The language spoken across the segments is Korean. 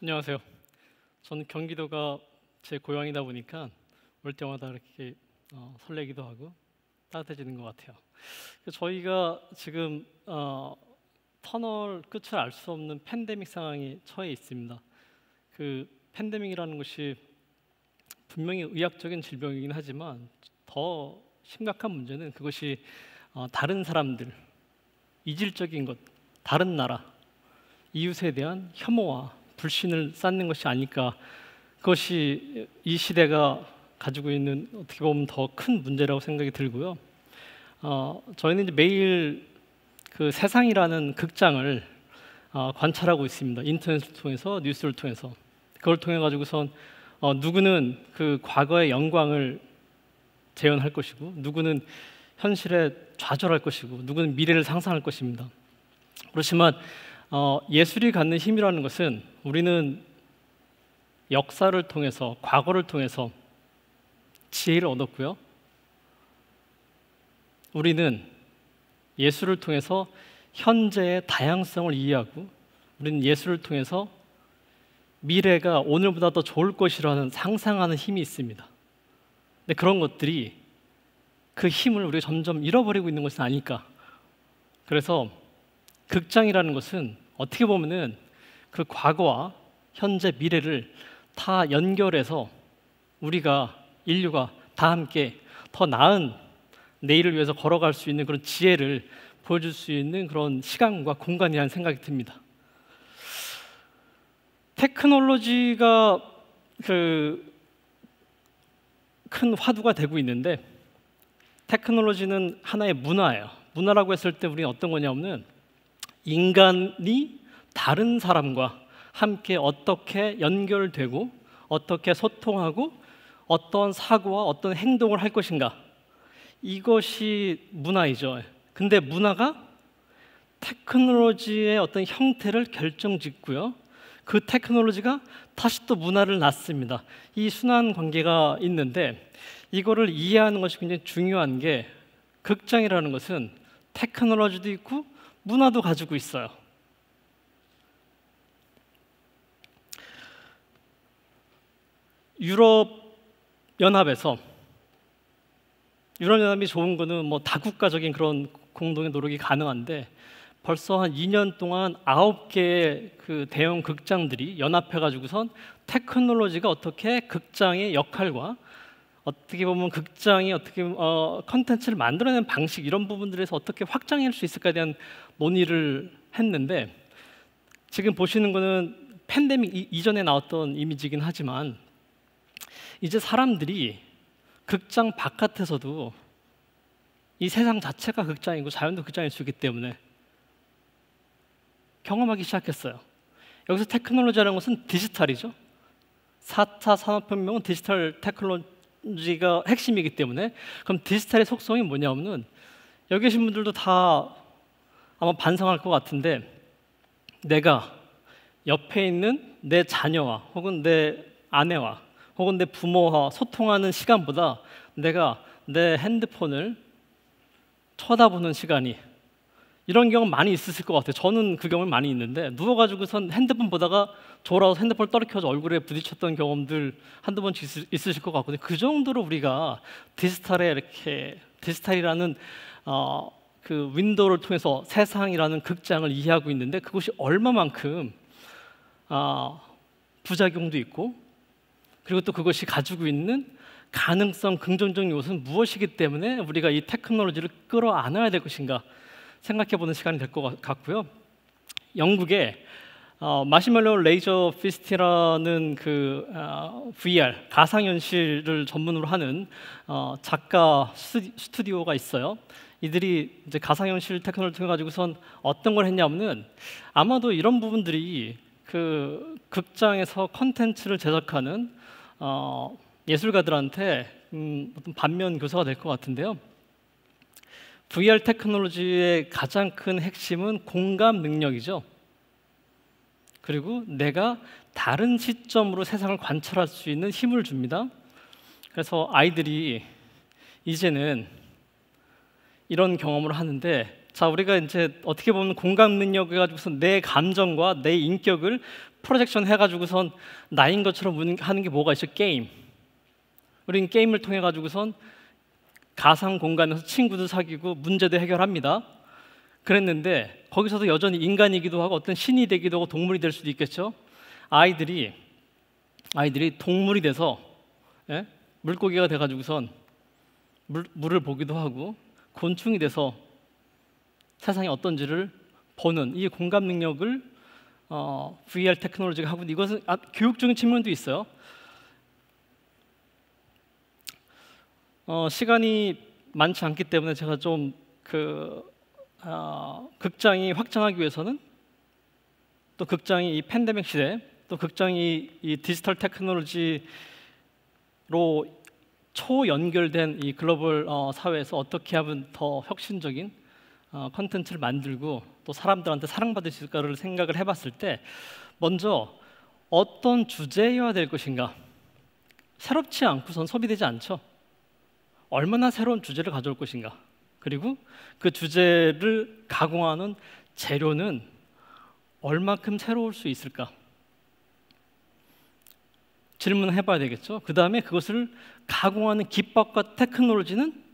안녕하세요. 저는 경기도가 제 고향이다 보니까 올 때마다 이렇게 설레기도 하고 따뜻해지는 것 같아요. 저희가 지금 터널 끝을 알 수 없는 팬데믹 상황에 처해 있습니다. 그 팬데믹이라는 것이 분명히 의학적인 질병이긴 하지만 더 심각한 문제는 그것이 다른 사람들, 이질적인 것, 다른 나라, 이웃에 대한 혐오와 불신을 쌓는 것이 아닐까. 그것이 이 시대가 가지고 있는 어떻게 보면 더 큰 문제라고 생각이 들고요. 저희는 이제 매일 그 세상이라는 극장을 관찰하고 있습니다. 인터넷을 통해서, 뉴스를 통해서. 그걸 통해 가지고선 누구는 그 과거의 영광을 재현할 것이고, 누구는 현실에 좌절할 것이고, 누구는 미래를 상상할 것입니다. 그렇지만 예술이 갖는 힘이라는 것은 우리는 역사를 통해서, 과거를 통해서 지혜를 얻었고요. 우리는 예술을 통해서 현재의 다양성을 이해하고, 우리는 예술을 통해서 미래가 오늘보다 더 좋을 것이라는 상상하는 힘이 있습니다. 근데 그런 것들이 그 힘을 우리가 점점 잃어버리고 있는 것은 아닐까. 그래서 극장이라는 것은 어떻게 보면은 그 과거와 현재, 미래를 다 연결해서 우리가, 인류가 다 함께 더 나은 내일을 위해서 걸어갈 수 있는 그런 지혜를 보여줄 수 있는 그런 시간과 공간이라는 생각이 듭니다. 테크놀로지가 큰 화두가 되고 있는데, 테크놀로지는 하나의 문화예요. 문화라고 했을 때 우리는 어떤 거냐면 인간이 다른 사람과 함께 어떻게 연결되고 어떻게 소통하고 어떤 사고와 어떤 행동을 할 것인가, 이것이 문화이죠. 근데 문화가 테크놀로지의 어떤 형태를 결정짓고요, 그 테크놀로지가 다시 또 문화를 낳습니다. 이 순환 관계가 있는데, 이거를 이해하는 것이 굉장히 중요한 게, 극장이라는 것은 테크놀로지도 있고 문화도 가지고 있어요. 유럽연합이 좋은 거는 뭐 다국가적인 그런 공동의 노력이 가능한데, 벌써 한 2년 동안 9개의 그 대형 극장들이 연합해가지고선 테크놀로지가 어떻게 극장의 역할과, 어떻게 보면 극장이 어떻게 컨텐츠를 만들어내는 방식, 이런 부분들에서 어떻게 확장할 수 있을까에 대한 논의를 했는데, 지금 보시는 거는 팬데믹 이전에 나왔던 이미지이긴 하지만, 이제 사람들이 극장 바깥에서도 이 세상 자체가 극장이고 자연도 극장일 수 있기 때문에 경험하기 시작했어요. 여기서 테크놀로지라는 것은 디지털이죠. 4차 산업혁명은 디지털 테크놀로지가 핵심이기 때문에, 그럼 디지털의 속성이 뭐냐면은, 여기 계신 분들도 다 아마 반성할 것 같은데, 내가 옆에 있는 내 자녀와 혹은 내 아내와 혹은 내 부모와 소통하는 시간보다 내가 내 핸드폰을 쳐다보는 시간이, 이런 경험 많이 있으실 것 같아요. 저는 그 경험이 많이 있는데, 누워가지고선 핸드폰 보다가 돌아와서 핸드폰을 떨어켜서 얼굴에 부딪혔던 경험들 한두 번씩 있으실 것 같거든요. 그 정도로 우리가 디지털이라는 그 윈도우를 통해서 세상이라는 극장을 이해하고 있는데, 그것이 얼마만큼 부작용도 있고, 그리고 또 그것이 가지고 있는 가능성, 긍정적인 요소는 무엇이기 때문에 우리가 이 테크놀로지를 끌어안아야 될 것인가 생각해보는 시간이 될 것 같고요. 영국의 마시멜로 레이저 피스트라는 그 VR, 가상현실을 전문으로 하는 작가 스튜디오가 있어요. 이들이 이제 가상현실 테크놀로지를 통해 가지고선 어떤 걸 했냐면은, 아마도 이런 부분들이 그 극장에서 콘텐츠를 제작하는 예술가들한테 어떤 반면 교사가 될 것 같은데요. VR 테크놀로지의 가장 큰 핵심은 공감 능력이죠. 그리고 내가 다른 시점으로 세상을 관찰할 수 있는 힘을 줍니다. 그래서 아이들이 이제는 이런 경험을 하는데, 자, 우리가 이제 어떻게 보면 공감 능력 해가지고서 내 감정과 내 인격을 프로젝션 해가지고선 나인 것처럼 하는 게 뭐가 있어? 게임. 우리는 게임을 통해 가지고선 가상 공간에서 친구도 사귀고 문제도 해결합니다. 그랬는데 거기서도 여전히 인간이기도 하고 어떤 신이 되기도 하고 동물이 될 수도 있겠죠. 아이들이 동물이 돼서, 예? 물고기가 돼가지고선 물을 보기도 하고 곤충이 돼서 세상이 어떤지를 보는 이 공감 능력을 VR 테크놀로지가 하고, 이것은 교육적인 측면도 있어요. 시간이 많지 않기 때문에 제가 좀 극장이 확장하기 위해서는, 또 극장이 이 팬데믹 시대, 또 극장이 이 디지털 테크놀로지로 초연결된 이 글로벌 사회에서 어떻게 하면 더 혁신적인 컨텐츠를 만들고 또 사람들한테 사랑받을 수 있을까를 생각을 해봤을 때, 먼저 어떤 주제여야 될 것인가. 새롭지 않고선 소비되지 않죠. 얼마나 새로운 주제를 가져올 것인가. 그리고 그 주제를 가공하는 재료는 얼마큼 새로울 수 있을까. 질문을 해봐야 되겠죠. 그 다음에 그것을 가공하는 기법과 테크놀로지는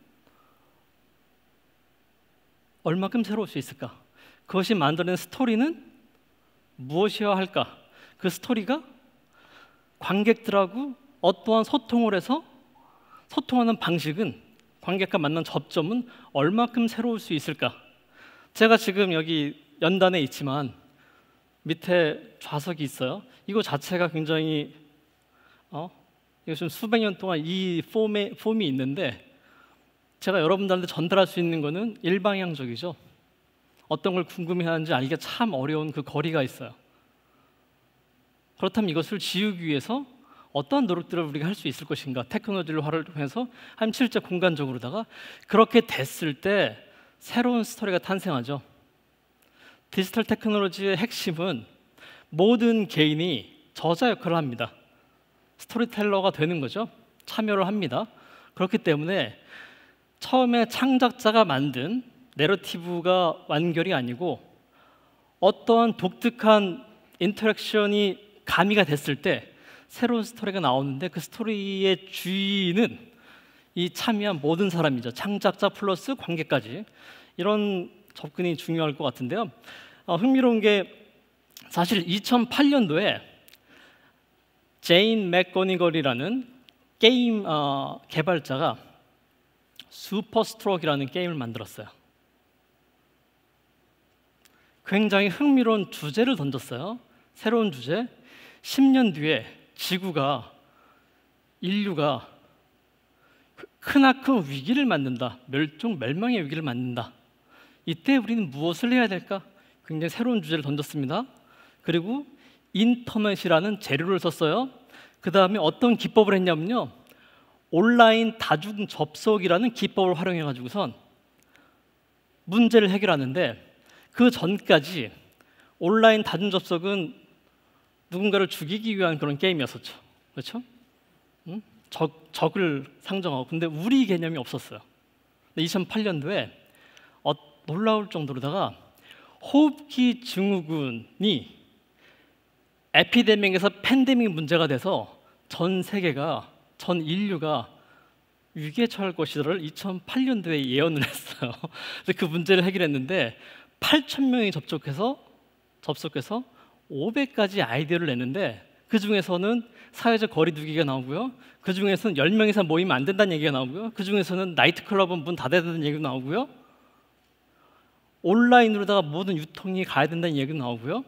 얼마큼 새로울 수 있을까. 그것이 만들어낸 스토리는 무엇이어야 할까. 그 스토리가 관객들하고 어떠한 소통을 해서 소통하는 방식은, 관객과 만난 접점은 얼마큼 새로울 수 있을까. 제가 지금 여기 연단에 있지만 밑에 좌석이 있어요. 이거 자체가 굉장히 이거 좀 수백 년 동안 이 폼이 있는데, 제가 여러분들한테 전달할 수 있는 거는 일방향적이죠. 어떤 걸 궁금해하는지 알기가 참 어려운 그 거리가 있어요. 그렇다면 이것을 지우기 위해서 어떠한 노력들을 우리가 할 수 있을 것인가. 테크놀로지를 활용해서 한 실제 공간적으로다가. 그렇게 됐을 때 새로운 스토리가 탄생하죠. 디지털 테크놀로지의 핵심은 모든 개인이 저자 역할을 합니다. 스토리텔러가 되는 거죠. 참여를 합니다. 그렇기 때문에 처음에 창작자가 만든 내러티브가 완결이 아니고, 어떠한 독특한 인터랙션이 가미가 됐을 때 새로운 스토리가 나오는데, 그 스토리의 주인은 이 참여한 모든 사람이죠. 창작자 플러스 관객까지. 이런 접근이 중요할 것 같은데요. 흥미로운 게, 사실 2008년도에 제인 맥거니걸이라는 게임 개발자가 슈퍼스트로크라는 게임을 만들었어요. 굉장히 흥미로운 주제를 던졌어요. 새로운 주제. 10년 뒤에 인류가 크나큰 위기를 맞는다. 멸망의 위기를 맞는다. 이때 우리는 무엇을 해야 될까? 굉장히 새로운 주제를 던졌습니다. 그리고 인터넷이라는 재료를 썼어요. 그 다음에 어떤 기법을 했냐면요, 온라인 다중 접속이라는 기법을 활용해가지고선 문제를 해결하는데, 그 전까지 온라인 다중 접속은 누군가를 죽이기 위한 그런 게임이었었죠. 그렇죠? 적을 상정하고. 근데 우리 개념이 없었어요. 2008년도에 놀라울 정도로다가 호흡기 증후군이 에피데믹에서 팬데믹 문제가 돼서 전 인류가 위기에 처할 것이다를 2008년도에 예언을 했어요. 그래서 그 문제를 해결했는데 8,000명이 접속해서 500가지 아이디어를 냈는데, 그 중에서는 사회적 거리두기가 나오고요. 그 중에서는 10명 이상 모이면 안 된다는 얘기가 나오고요. 그 중에서는 나이트클럽은 문 닫아야 된다는 얘기가 나오고요. 온라인으로다가 모든 유통이 가야 된다는 얘기가 나오고요.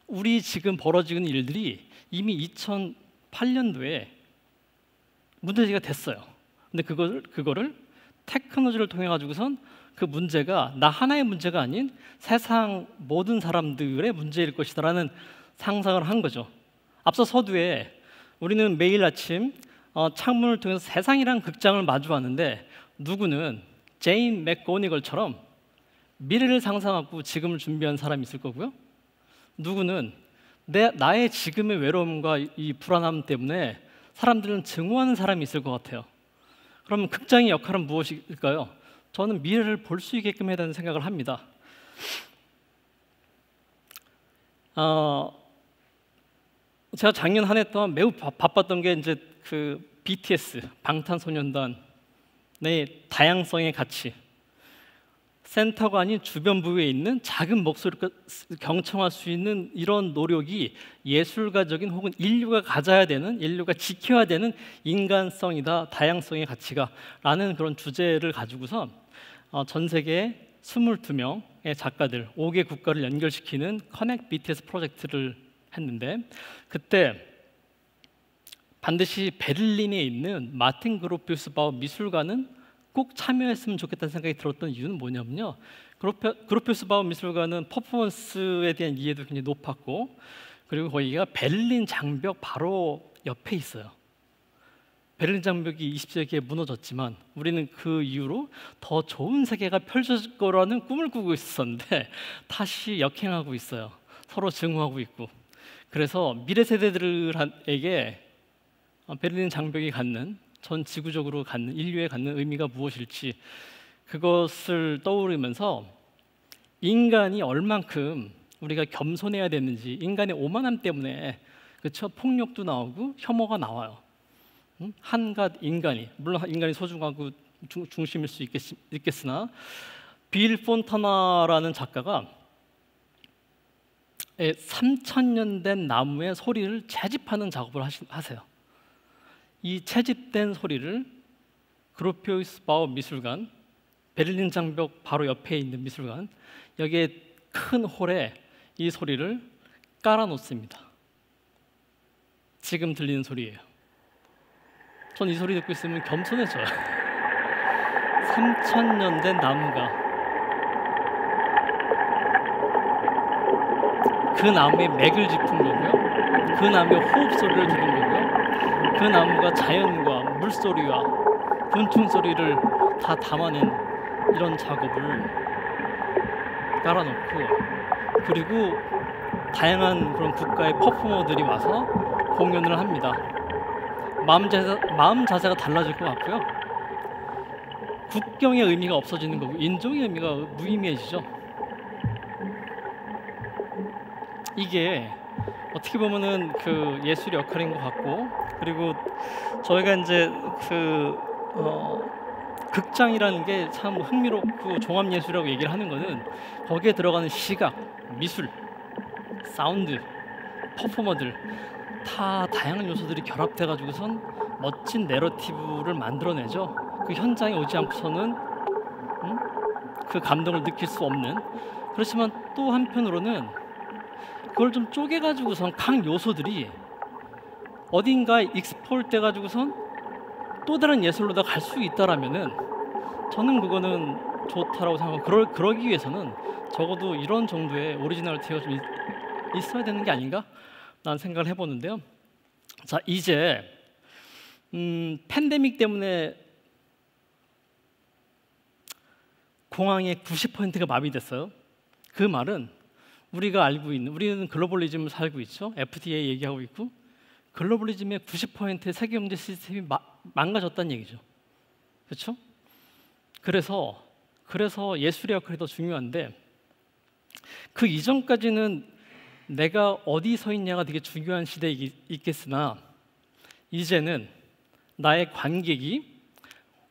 우리 지금 벌어지는 일들이 이미 2008년도에 문제제기가 됐어요. 근데 그거를 테크놀로지를 통해 가지고선 그 문제가 나 하나의 문제가 아닌 세상 모든 사람들의 문제일 것이다라는 상상을 한 거죠. 앞서 서두에 우리는 매일 아침 창문을 통해서 세상이란 극장을 마주하는데, 누구는 제인 맥고니걸처럼 미래를 상상하고 지금을 준비한 사람이 있을 거고요. 누구는 나의 지금의 외로움과 이 불안함 때문에 사람들은 증오하는 사람이 있을 것 같아요. 그러면 극장의 역할은 무엇일까요? 저는 미래를 볼 수 있게끔 해야 된다는 생각을 합니다. 제가 작년 한 해 동안 매우 바빴던 게 이제 그 BTS 방탄소년단의 다양성의 가치, 센터가 아닌 주변부에 있는 작은 목소리가 경청할 수 있는 이런 노력이 예술가적인 혹은 인류가 가져야 되는, 인류가 지켜야 되는 인간성이다, 다양성의 가치가 라는 그런 주제를 가지고서 전 세계 22명의 작가들 5개 국가를 연결시키는 커넥트 BTS 프로젝트를 했는데, 그때 반드시 베를린에 있는 마틴 그로피우스 바우 미술관은 꼭 참여했으면 좋겠다는 생각이 들었던 이유는 뭐냐면요, 그로피우스 바우 미술관은 퍼포먼스에 대한 이해도 굉장히 높았고, 그리고 거기가 베를린 장벽 바로 옆에 있어요. 베를린 장벽이 20세기에 무너졌지만 우리는 그 이후로 더 좋은 세계가 펼쳐질 거라는 꿈을 꾸고 있었는데 다시 역행하고 있어요. 서로 증오하고 있고. 그래서 미래 세대들에게 베를린 장벽이 갖는, 전 지구적으로 갖는, 인류에 갖는 의미가 무엇일지 그것을 떠오르면서 인간이 얼만큼 우리가 겸손해야 되는지, 인간의 오만함 때문에 그렇죠? 폭력도 나오고 혐오가 나와요. 한갓 인간이, 물론 인간이 소중하고 중심일 수 있겠으나, 빌 폰타나라는 작가가 3,000년 된 나무의 소리를 채집하는 작업을 하세요. 이 채집된 소리를 그로피우스 바우 미술관, 베를린 장벽 바로 옆에 있는 미술관, 여기에 큰 홀에 이 소리를 깔아놓습니다. 지금 들리는 소리예요. 전 이 소리 듣고 있으면 겸손해져요. 3,000년 된 나무가, 그 나무의 맥을 짚은 거고요, 그 나무의 호흡 소리를 들은 거고요, 그 나무가 자연과 물소리와 곤충 소리를 다 담아낸 이런 작업을 깔아놓고, 그리고 다양한 그런 국가의 퍼포머들이 와서 공연을 합니다. 마음 자세가 달라질 것 같고요. 국경의 의미가 없어지는 거고 인종의 의미가 무의미해지죠. 이게 어떻게 보면은 그 예술의 역할인 것 같고, 그리고 저희가 이제 극장이라는 게 참 흥미롭고 종합예술이라고 얘기를 하는 거는 거기에 들어가는 시각, 미술, 사운드, 퍼포머들 다 다양한 요소들이 결합돼 가지고선 멋진 내러티브를 만들어내죠. 그 현장에 오지 않고서는 그 감동을 느낄 수 없는. 그렇지만 또 한편으로는 그걸 좀 쪼개 가지고선 각 요소들이 어딘가에 익스폴트 가지고선 또 다른 예술로 다 갈 수 있다라면은 저는 그거는 좋다라고 생각하고, 그러기 위해서는 적어도 이런 정도의 오리지널리티가 좀 있어야 되는 게 아닌가? 라는 생각을 해보는데요. 자, 이제 팬데믹 때문에 공항의 90%가 마비됐어요. 그 말은 우리가 알고 있는, 우리는 글로벌리즘을 살고 있죠. FTA 얘기하고 있고, 글로벌리즘의 90%의 세계 경제 시스템이 망가졌다는 얘기죠. 그렇죠? 그래서 예술의 역할이 더 중요한데, 그 이전까지는 내가 어디 서 있냐가 되게 중요한 시대에 있겠으나, 이제는 나의 관객이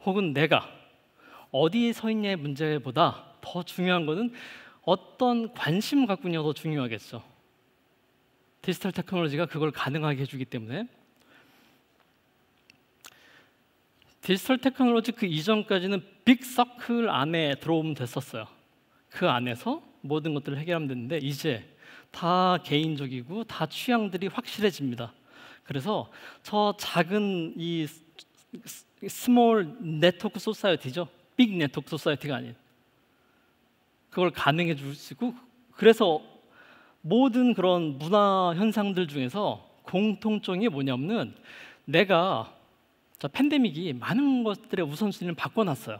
혹은 내가 어디에 서 있냐의 문제보다 더 중요한 것은 어떤 관심 갖고 있냐가 더 중요하겠죠. 디지털 테크놀로지가 그걸 가능하게 해주기 때문에. 디지털 테크놀로지 그 이전까지는 빅 서클 안에 들어오면 됐었어요. 그 안에서 모든 것들을 해결하면 됐는데, 이제 다 개인적이고 다 취향들이 확실해집니다. 그래서 저 작은 이 스몰 네트워크 소사이어티죠. 빅 네트워크 소사이어티가 아닌, 그걸 가능해 줄 수 있고, 그래서 모든 그런 문화 현상들 중에서 공통점이 뭐냐면, 내가 팬데믹이 많은 것들의 우선순위를 바꿔놨어요.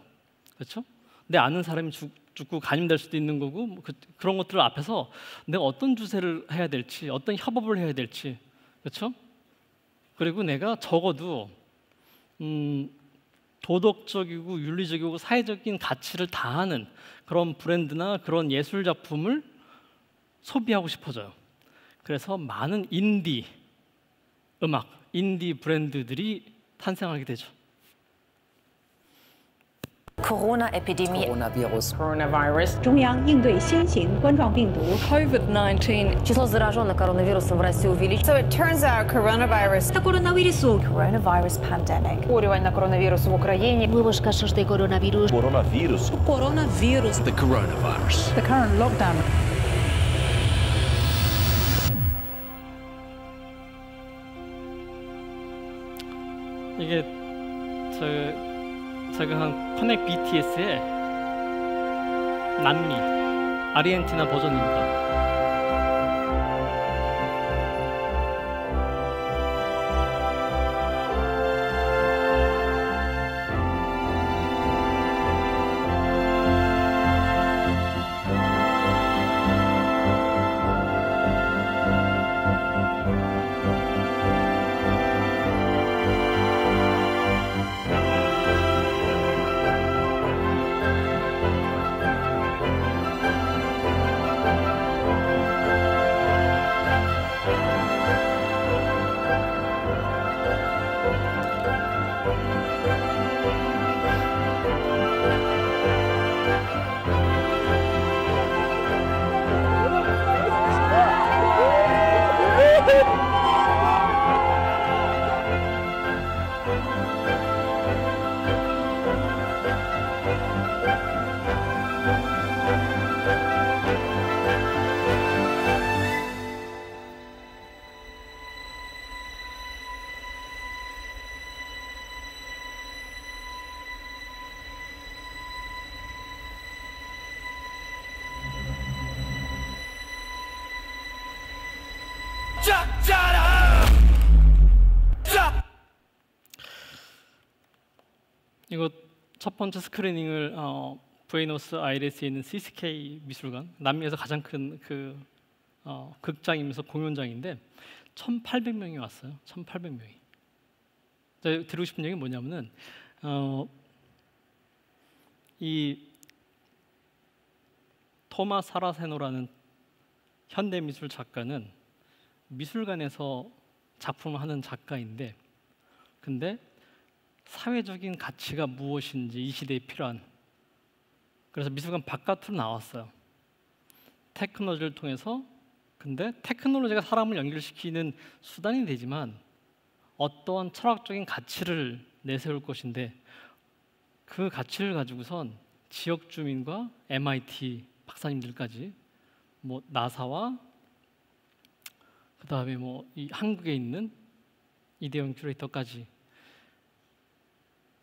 그렇죠? 내 아는 사람이 죽고 감염될 수도 있는 거고, 그런 것들 앞에서 내가 어떤 주세를 해야 될지, 어떤 협업을 해야 될지, 그렇죠? 그리고 내가 적어도 도덕적이고 윤리적이고 사회적인 가치를 다하는 그런 브랜드나 그런 예술 작품을 소비하고 싶어져요. 그래서 많은 인디 음악, 인디 브랜드들이 탄생하게 되죠. Corona-Epidemie. Coronavirus. 中央应对新型冠状病毒 COVID-19. Число зараженных коронавирусом в России увеличилось. So it turns out coronavirus. 코로나virus Coronavirus pandemic. Захворювання на коронавірус в Україні. Nuevos casos de coronavirus. Coronavirus. The coronavirus. The current lockdown. 이게 제가 한 커넥 BTS의 남미 아르헨티나 버전입니다. 이거 첫 번째 스크리닝을 부에노스 아이레스에 있는 CCK 미술관, 남미에서 가장 큰 그 극장이면서 공연장인데 1,800명이 왔어요. 1,800명이. 제가 드리고 싶은 얘기는 뭐냐면은 이 토마 사라세노라는 현대미술 작가는 미술관에서 작품을 하는 작가인데, 근데 사회적인 가치가 무엇인지 이 시대에 필요한, 그래서 미술관 바깥으로 나왔어요. 테크놀로지를 통해서. 근데 테크놀로지가 사람을 연결시키는 수단이 되지만 어떠한 철학적인 가치를 내세울 것인데, 그 가치를 가지고선 지역 주민과 MIT 박사님들까지, 뭐 나사와 그다음에 뭐 이 한국에 있는 이대영 큐레이터까지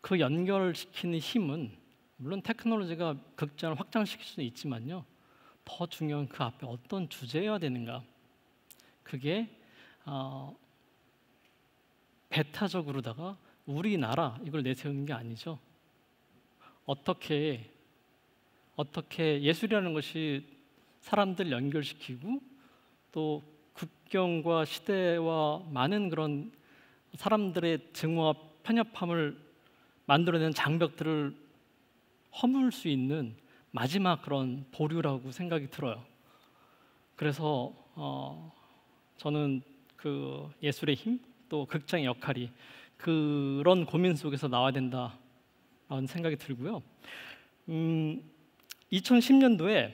그 연결시키는 힘은, 물론 테크놀로지가 극장을 확장시킬 수는 있지만요, 더 중요한 그 앞에 어떤 주제여야 되는가. 그게 배타적으로다가 우리나라 이걸 내세우는 게 아니죠. 어떻게 예술이라는 것이 사람들 연결시키고 또 국경과 시대와 많은 그런 사람들의 증오와 편협함을 만들어내는 장벽들을 허물 수 있는 마지막 그런 보류라고 생각이 들어요. 그래서 저는 그 예술의 힘, 또 극장의 역할이 그런 고민 속에서 나와야 된다라는 생각이 들고요. 2010년도에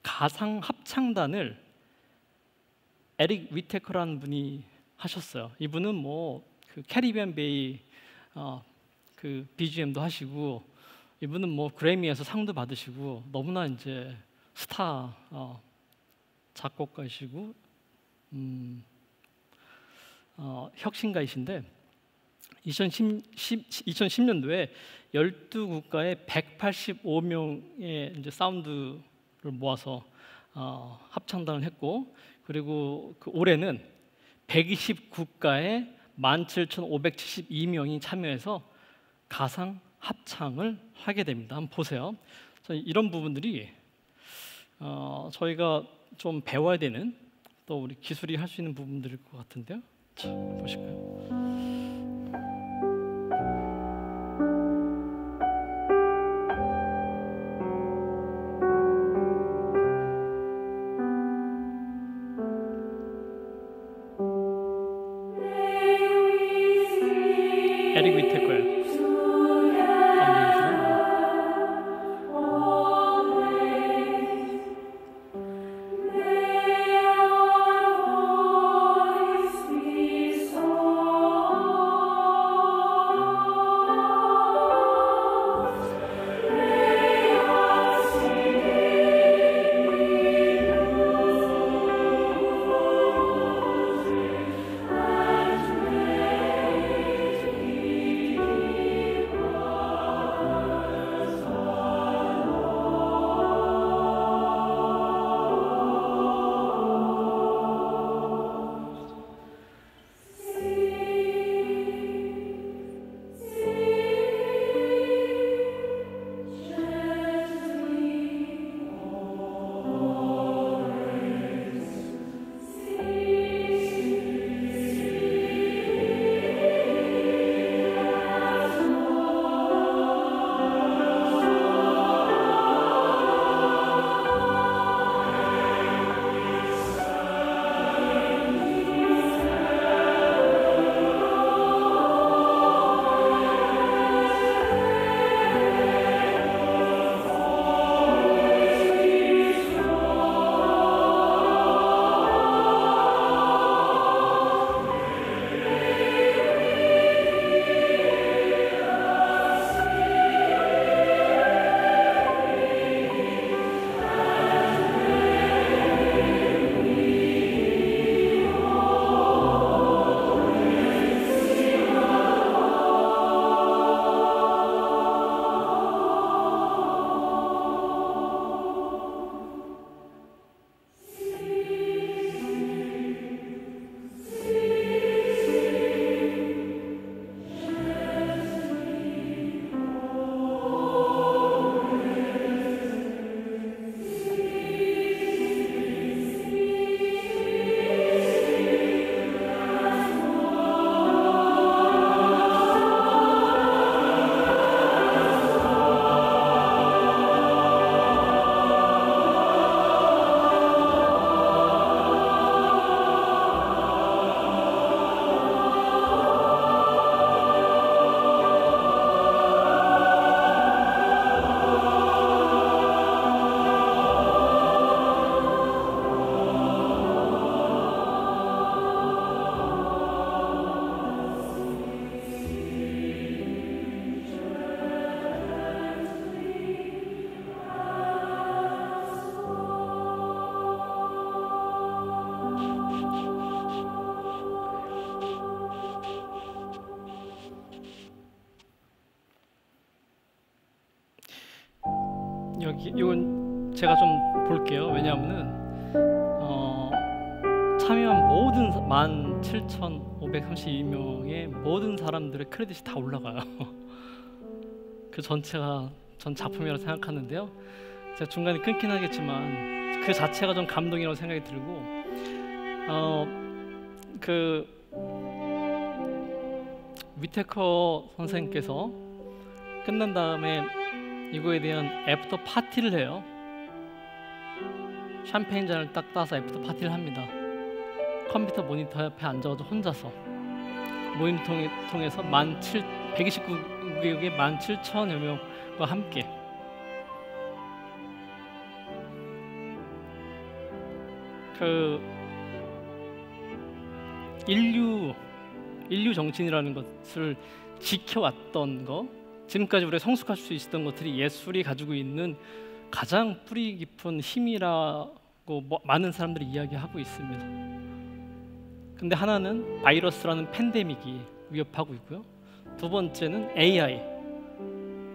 가상 합창단을 에릭 위테커라는 분이 하셨어요. 이분은 뭐 그 캐리비안 베이 그 BGM도 하시고, 이분은 뭐 그래미에서 상도 받으시고 너무나 이제 스타 작곡가이시고 혁신가이신데, 2010년도에 12국가의 185명의 이제 사운드를 모아서 합창단을 했고, 그리고 그 올해는 120국가의 17,572명이 참여해서 가상 합창을 하게 됩니다. 한번 보세요. 이런 부분들이 저희가 좀 배워야 되는, 또 우리 기술이 할 수 있는 부분들일 것 같은데요. 자, 보실까요? 여기 이건 제가 좀 볼게요. 왜냐하면은 참여한 모든 17,532명의 모든 사람들의 크레딧이 다 올라가요. 그 전체가 전 작품이라고 생각하는데요. 제가 중간에 끊긴 하겠지만 그 자체가 좀 감동이라고 생각이 들고 그 위테커 선생님께서 끝난 다음에 이거에 대한 애프터 파티를 해요. 샴페인 잔을 딱 따서 애프터 파티를 합니다. 컴퓨터 모니터 옆에 앉아서 혼자서 모임 통해서 129개국의 17,000여 명과 함께 그 인류 정신이라는 것을 지켜왔던 거, 지금까지 우리가 성숙할 수 있었던 것들이 예술이 가지고 있는 가장 뿌리 깊은 힘이라고 많은 사람들이 이야기하고 있습니다. 근데 하나는 바이러스라는 팬데믹이 위협하고 있고요. 두 번째는 AI,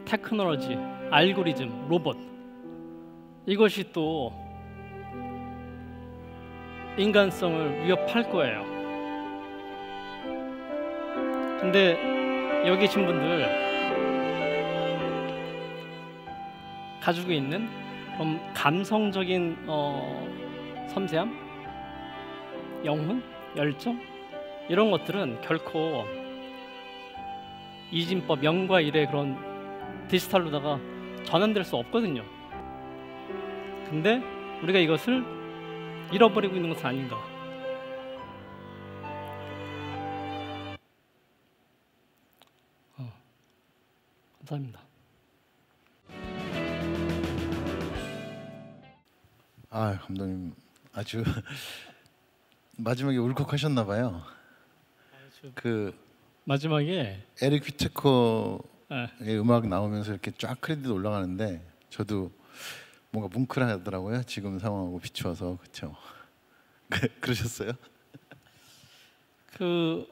테크놀로지, 알고리즘, 로봇, 이것이 또 인간성을 위협할 거예요. 근데 여기 계신 분들 가지고 있는 좀 감성적인 섬세함, 영혼, 열정, 이런 것들은 결코 이진법, 영과 일의 그런 디지털로다가 전환될 수 없거든요. 근데 우리가 이것을 잃어버리고 있는 것은 아닌가. 감사합니다. 아, 감독님 아주 마지막에 울컥하셨나 봐요. 그 마지막에 에릭 휘테커의 네. 음악 나오면서 이렇게 쫙 크레딧 올라가는데 저도 뭔가 뭉클하더라고요. 지금 상황하고 비추어서. 그렇죠? 그러셨어요? 그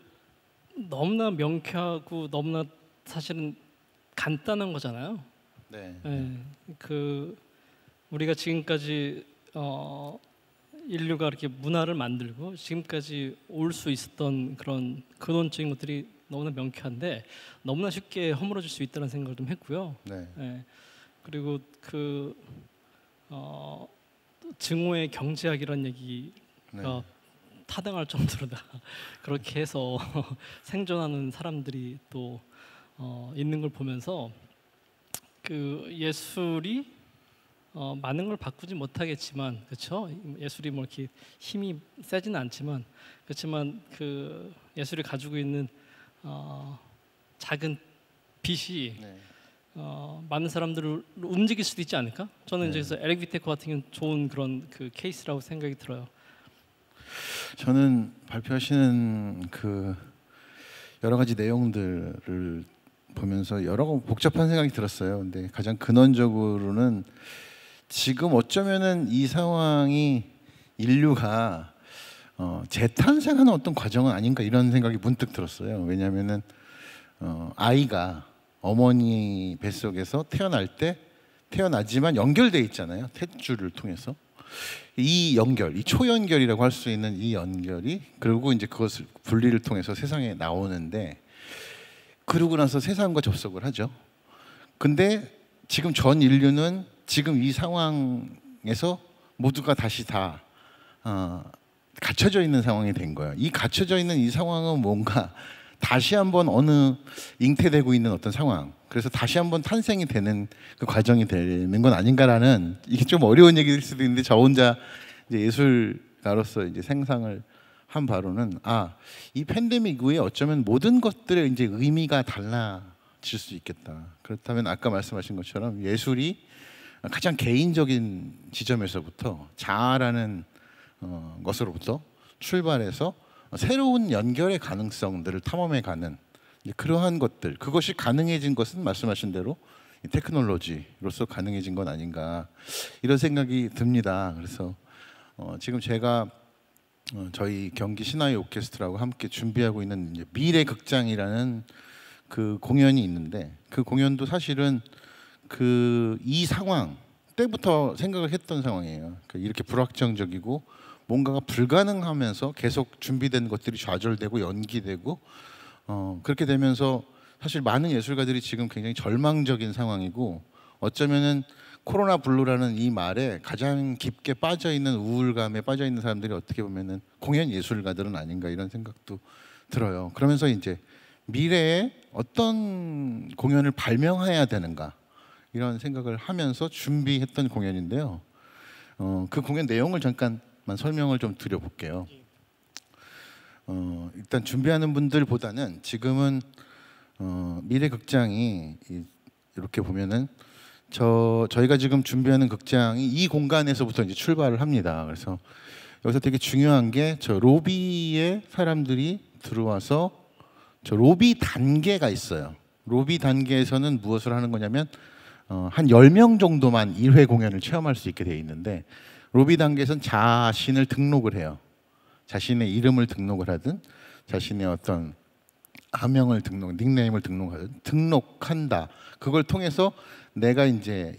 너무나 명쾌하고 너무나 사실은 간단한 거잖아요. 네. 네. 그 우리가 지금까지 인류가 이렇게 문화를 만들고 지금까지 올 수 있었던 그런 근원적인 것들이 너무나 명쾌한데 너무나 쉽게 허물어질 수 있다는 생각을 좀 했고요. 네. 네. 그리고 그 증오의 경제학이라는 얘기가 네. 타당할 정도로다 그렇게 해서 생존하는 사람들이 또 있는 걸 보면서 그 예술이 많은 걸 바꾸지 못하겠지만, 그렇죠? 예술이 뭐 이렇게 힘이 세지는 않지만, 그렇지만 그 예술이 가지고 있는 작은 빛이 네. 많은 사람들을 움직일 수도 있지 않을까? 저는 네. 이제 그래서 에릭 위테커 같은 경우는 좋은 그런 그 케이스라고 생각이 들어요. 저는 발표하시는 그 여러 가지 내용들을 보면서 여러 복잡한 생각이 들었어요. 근데 가장 근원적으로는 지금 어쩌면은 이 상황이 인류가 재탄생하는 어떤 과정은 아닌가 이런 생각이 문득 들었어요. 왜냐하면은 아이가 어머니 뱃속에서 태어날 때 태어나지만 연결돼 있잖아요. 탯줄을 통해서. 이 연결, 이 초연결이라고 할 수 있는 이 연결이 그리고 이제 그것을 분리를 통해서 세상에 나오는데 그러고 나서 세상과 접속을 하죠. 근데 지금 전 인류는 지금 이 상황에서 모두가 다시 다 갇혀져 있는 상황이 된 거예요. 이 갇혀져 있는 이 상황은 뭔가 다시 한번 어느 잉태되고 있는 어떤 상황, 그래서 다시 한번 탄생이 되는 그 과정이 되는 건 아닌가라는, 이게 좀 어려운 얘기일 수도 있는데 저 혼자 이제 예술가로서 이제 생상을 한 바로는 이 팬데믹 이후에 어쩌면 모든 것들의 이제 의미가 달라질 수 있겠다. 그렇다면 아까 말씀하신 것처럼 예술이 가장 개인적인 지점에서부터 자아라는 것으로부터 출발해서 새로운 연결의 가능성들을 탐험해가는 그러한 것들, 그것이 가능해진 것은 말씀하신 대로 테크놀로지로서 가능해진 건 아닌가 이런 생각이 듭니다. 그래서 지금 제가 저희 경기 신화의 오케스트라하고 함께 준비하고 있는 이제 미래 극장이라는 그 공연이 있는데 그 공연도 사실은 그 이 상황, 그때부터 생각을 했던 상황이에요. 그러니까 이렇게 불확정적이고 뭔가가 불가능하면서 계속 준비된 것들이 좌절되고 연기되고 그렇게 되면서 사실 많은 예술가들이 지금 굉장히 절망적인 상황이고 어쩌면은 코로나 블루라는 이 말에 가장 깊게 빠져 있는 우울감에 빠져 있는 사람들이 어떻게 보면은 공연 예술가들은 아닌가 이런 생각도 들어요. 그러면서 이제 미래에 어떤 공연을 발명해야 되는가 이런 생각을 하면서 준비했던 공연인데요. 그 공연 내용을 잠깐만 설명을 좀 드려볼게요. 일단 준비하는 분들보다는 지금은 미래극장이 이렇게 보면은 저희가 지금 준비하는 극장이 이 공간에서부터 이제 출발을 합니다. 그래서 여기서 되게 중요한 게 저 로비에 사람들이 들어와서 저 로비 단계가 있어요. 로비 단계에서는 무엇을 하는 거냐면 한 10명 정도만 1회 공연을 체험할 수 있게 되어 있는데 로비 단계에서는 자신을 등록을 해요. 자신의 이름을 등록을 하든 자신의 어떤 아명을 닉네임을 등록한다. 그걸 통해서 내가 이제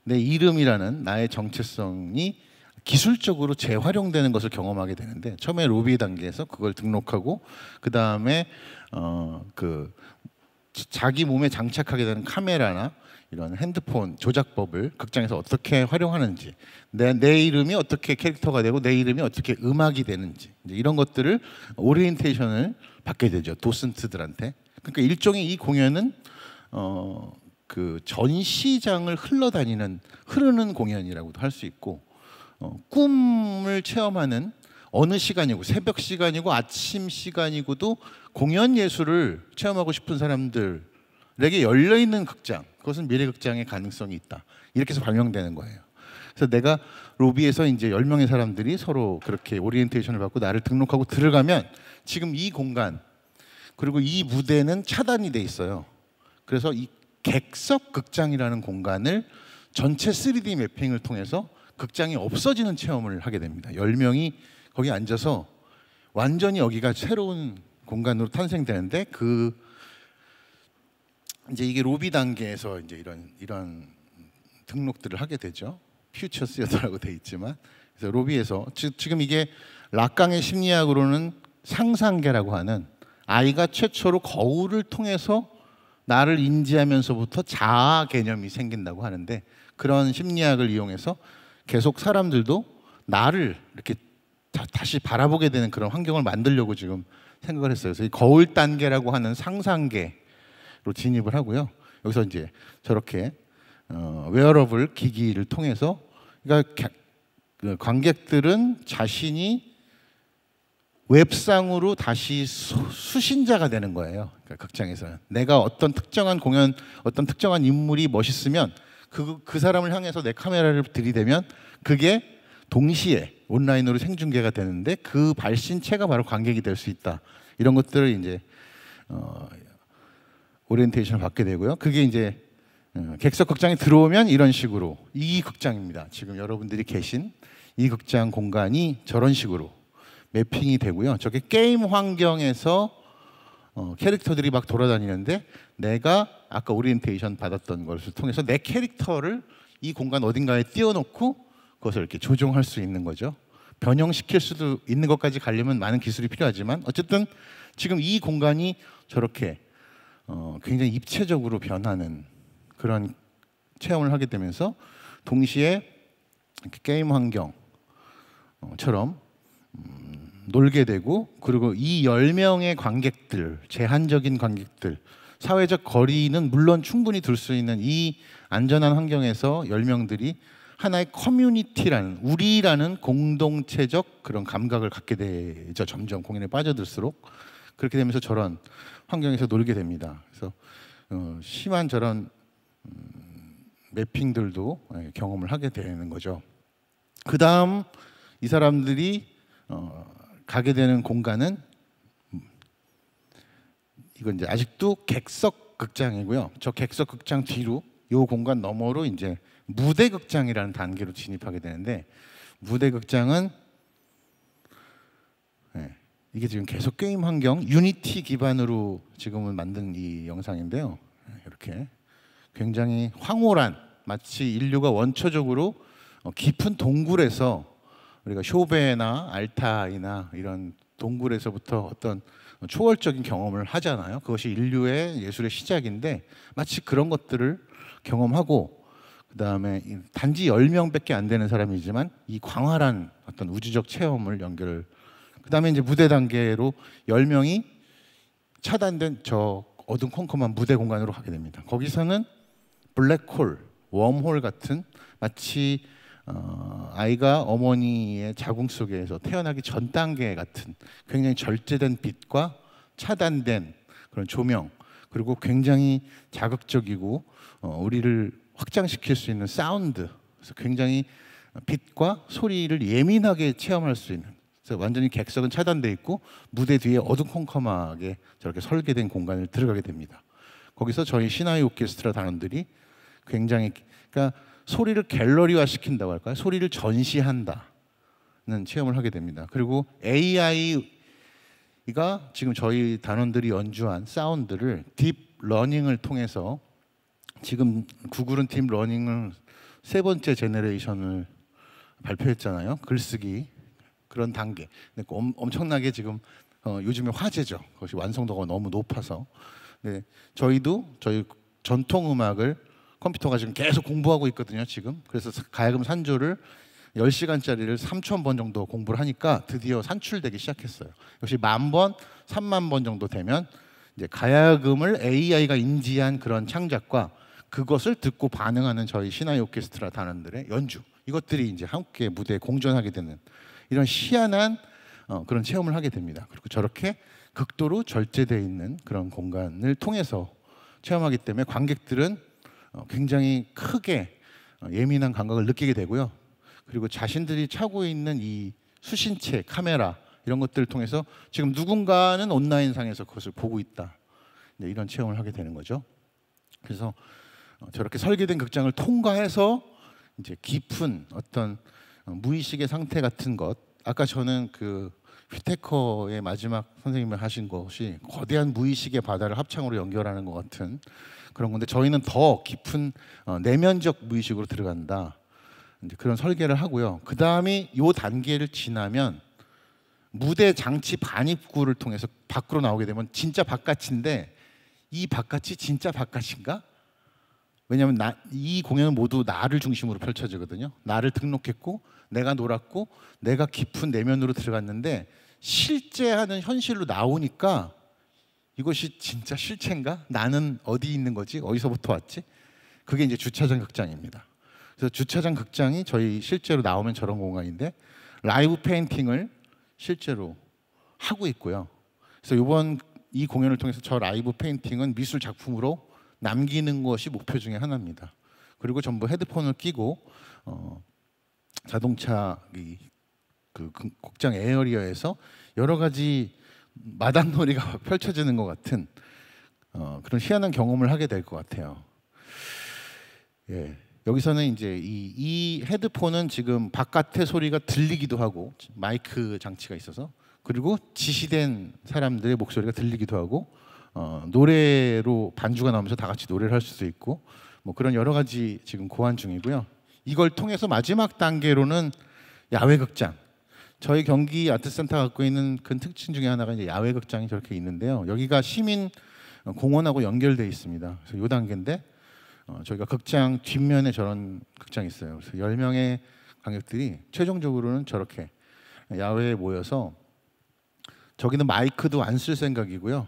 내 이름이라는 나의 정체성이 기술적으로 재활용되는 것을 경험하게 되는데 처음에 로비 단계에서 그걸 등록하고 그 다음에 그 자기 몸에 장착하게 되는 카메라나 이런 핸드폰 조작법을 극장에서 어떻게 활용하는지 내 이름이 어떻게 캐릭터가 되고 내 이름이 어떻게 음악이 되는지 이제 이런 것들을 오리엔테이션을 받게 되죠. 도슨트들한테. 그러니까 일종의 이 공연은 그 전시장을 흐르는 공연이라고도 할 수 있고 꿈을 체험하는 어느 시간이고 새벽 시간이고 아침 시간이고도 공연 예술을 체험하고 싶은 사람들에게 열려 있는 극장 그것은 미래극장의 가능성이 있다. 이렇게 해서 발명되는 거예요. 그래서 내가 로비에서 이제 10명의 사람들이 서로 그렇게 오리엔테이션을 받고 나를 등록하고 들어가면 지금 이 공간 그리고 이 무대는 차단이 돼 있어요. 그래서 이 객석 극장이라는 공간을 전체 3D 매핑을 통해서 극장이 없어지는 체험을 하게 됩니다. 10명이 거기 앉아서 완전히 여기가 새로운 공간으로 탄생되는데 이제 이게 로비 단계에서 이제 이런 등록들을 하게 되죠. 퓨처 시어터라고 돼 있지만 그래서 로비에서 지금 이게 락강의 심리학으로는 상상계라고 하는 아이가 최초로 거울을 통해서 나를 인지하면서부터 자아 개념이 생긴다고 하는데 그런 심리학을 이용해서 계속 사람들도 나를 이렇게 다시 바라보게 되는 그런 환경을 만들려고 지금 생각을 했어요. 그래서 이 거울 단계라고 하는 상상계로 진입을 하고요. 여기서 이제 저렇게 웨어러블 기기를 통해서 그러니까 관객들은 자신이 웹상으로 다시 수신자가 되는 거예요. 그러니까 극장에서는 내가 어떤 특정한 공연, 어떤 특정한 인물이 멋있으면 그 사람을 향해서 내 카메라를 들이대면 그게 동시에 온라인으로 생중계가 되는데 그 발신체가 바로 관객이 될 수 있다. 이런 것들을 이제 오리엔테이션을 받게 되고요. 그게 이제 객석 극장에 들어오면 이런 식으로 이 극장입니다. 지금 여러분들이 계신 이 극장 공간이 저런 식으로 매핑이 되고요. 저게 게임 환경에서 캐릭터들이 막 돌아다니는데 내가 아까 오리엔테이션 받았던 것을 통해서 내 캐릭터를 이 공간 어딘가에 띄워놓고 그것을 이렇게 조종할 수 있는 거죠. 변형시킬 수도 있는 것까지 가려면 많은 기술이 필요하지만 어쨌든 지금 이 공간이 저렇게 굉장히 입체적으로 변하는 그런 체험을 하게 되면서 동시에 게임 환경처럼 놀게 되고 그리고 이 10명의 관객들, 제한적인 관객들, 사회적 거리는 물론 충분히 둘 수 있는 이 안전한 환경에서 10명들이 하나의 커뮤니티라는 우리라는 공동체적 그런 감각을 갖게 되죠. 점점 공연에 빠져들수록 그렇게 되면서 저런 환경에서 놀게 됩니다. 그래서 심한 저런 매핑들도 경험을 하게 되는 거죠. 그 다음 이 사람들이 가게 되는 공간은 이건 이제 아직도 객석 극장이고요. 저 객석 극장 뒤로 이 공간 너머로 이제 무대 극장이라는 단계로 진입하게 되는데 무대 극장은 이게 지금 계속 게임 환경 유니티 기반으로 지금은 만든 이 영상인데요. 이렇게 굉장히 황홀한 마치 인류가 원초적으로 깊은 동굴에서 우리가 쇼베나 알타이나 이런 동굴에서부터 어떤 초월적인 경험을 하잖아요. 그것이 인류의 예술의 시작인데 마치 그런 것들을 경험하고 그다음에 단지 10명밖에 안 되는 사람이지만 이 광활한 어떤 우주적 체험을 연결을 그다음에 이제 무대 단계로 10명이 차단된 저 어두컴컴한 무대 공간으로 가게 됩니다. 거기서는 블랙홀, 웜홀 같은 마치 아이가 어머니의 자궁 속에서 태어나기 전 단계 같은 굉장히 절제된 빛과 차단된 그런 조명 그리고 굉장히 자극적이고 우리를 확장시킬 수 있는 사운드 그래서 굉장히 빛과 소리를 예민하게 체험할 수 있는 그래서 완전히 객석은 차단돼 있고 무대 뒤에 어두컴컴하게 저렇게 설계된 공간을 들어가게 됩니다. 거기서 저희 시나이 오케스트라 단원들이 굉장히 그러니까 소리를 갤러리화 시킨다고 할까요? 소리를 전시한다는 체험을 하게 됩니다. 그리고 AI가 지금 저희 단원들이 연주한 사운드를 딥 러닝을 통해서 지금 구글은 딥 러닝을 3번째 제너레이션을 발표했잖아요. 글쓰기 그런 단계. 엄청나게 지금 요즘에 화제죠. 그것이 완성도가 너무 높아서. 네, 저희 전통 음악을 컴퓨터가 지금 계속 공부하고 있거든요. 지금 그래서 가야금 산조를 10시간짜리를 3,000번 정도 공부를 하니까 드디어 산출되기 시작했어요. 역시 10,000번, 30,000번 정도 되면 이제 가야금을 AI가 인지한 그런 창작과 그것을 듣고 반응하는 저희 시나이 오케스트라 단원들의 연주 이것들이 이제 함께 무대에 공존하게 되는 이런 희한한 그런 체험을 하게 됩니다. 그리고 저렇게 극도로 절제되어 있는 그런 공간을 통해서 체험하기 때문에 관객들은 굉장히 크게 예민한 감각을 느끼게 되고요. 그리고 자신들이 차고 있는 이 수신체, 카메라 이런 것들을 통해서 지금 누군가는 온라인상에서 그것을 보고 있다. 이런 체험을 하게 되는 거죠. 그래서 저렇게 설계된 극장을 통과해서 이제 깊은 어떤 무의식의 상태 같은 것. 아까 저는 그 휘테커의 마지막 선생님이 하신 것이 거대한 무의식의 바다를 합창으로 연결하는 것 같은 그런 건데 저희는 더 깊은 내면적 무의식으로 들어간다. 이제 그런 설계를 하고요. 그 다음에 이 단계를 지나면 무대 장치 반입구를 통해서 밖으로 나오게 되면 진짜 바깥인데 이 바깥이 진짜 바깥인가? 왜냐하면 이 공연은 모두 나를 중심으로 펼쳐지거든요. 나를 등록했고 내가 놀았고 내가 깊은 내면으로 들어갔는데 실제 하는 현실로 나오니까 이것이 진짜 실체인가? 나는 어디 있는 거지? 어디서부터 왔지? 그게 이제 주차장 극장입니다. 그래서 주차장 극장이 저희 실제로 나오면 저런 공간인데 라이브 페인팅을 실제로 하고 있고요. 그래서 이번 이 공연을 통해서 저 라이브 페인팅은 미술 작품으로 남기는 것이 목표 중에 하나입니다. 그리고 전부 헤드폰을 끼고 자동차 그 극장 에어리어에서 여러 가지 마당놀이가 펼쳐지는 것 같은 그런 희한한 경험을 하게 될 것 같아요. 예, 여기서는 이제 이 헤드폰은 지금 바깥의 소리가 들리기도 하고 마이크 장치가 있어서 그리고 지시된 사람들의 목소리가 들리기도 하고 노래로 반주가 나오면서 다 같이 노래를 할 수도 있고 뭐 그런 여러 가지 지금 고안 중이고요. 이걸 통해서 마지막 단계로는 야외 극장. 저희 경기 아트센터가 갖고 있는 큰 특징 중에 하나가 이제 야외 극장이 저렇게 있는데요. 여기가 시민 공원하고 연결돼 있습니다. 그래서 이 단계인데 저희가 극장 뒷면에 저런 극장이 있어요. 그래서 10명의 관객들이 최종적으로는 저렇게 야외에 모여서 저기는 마이크도 안 쓸 생각이고요.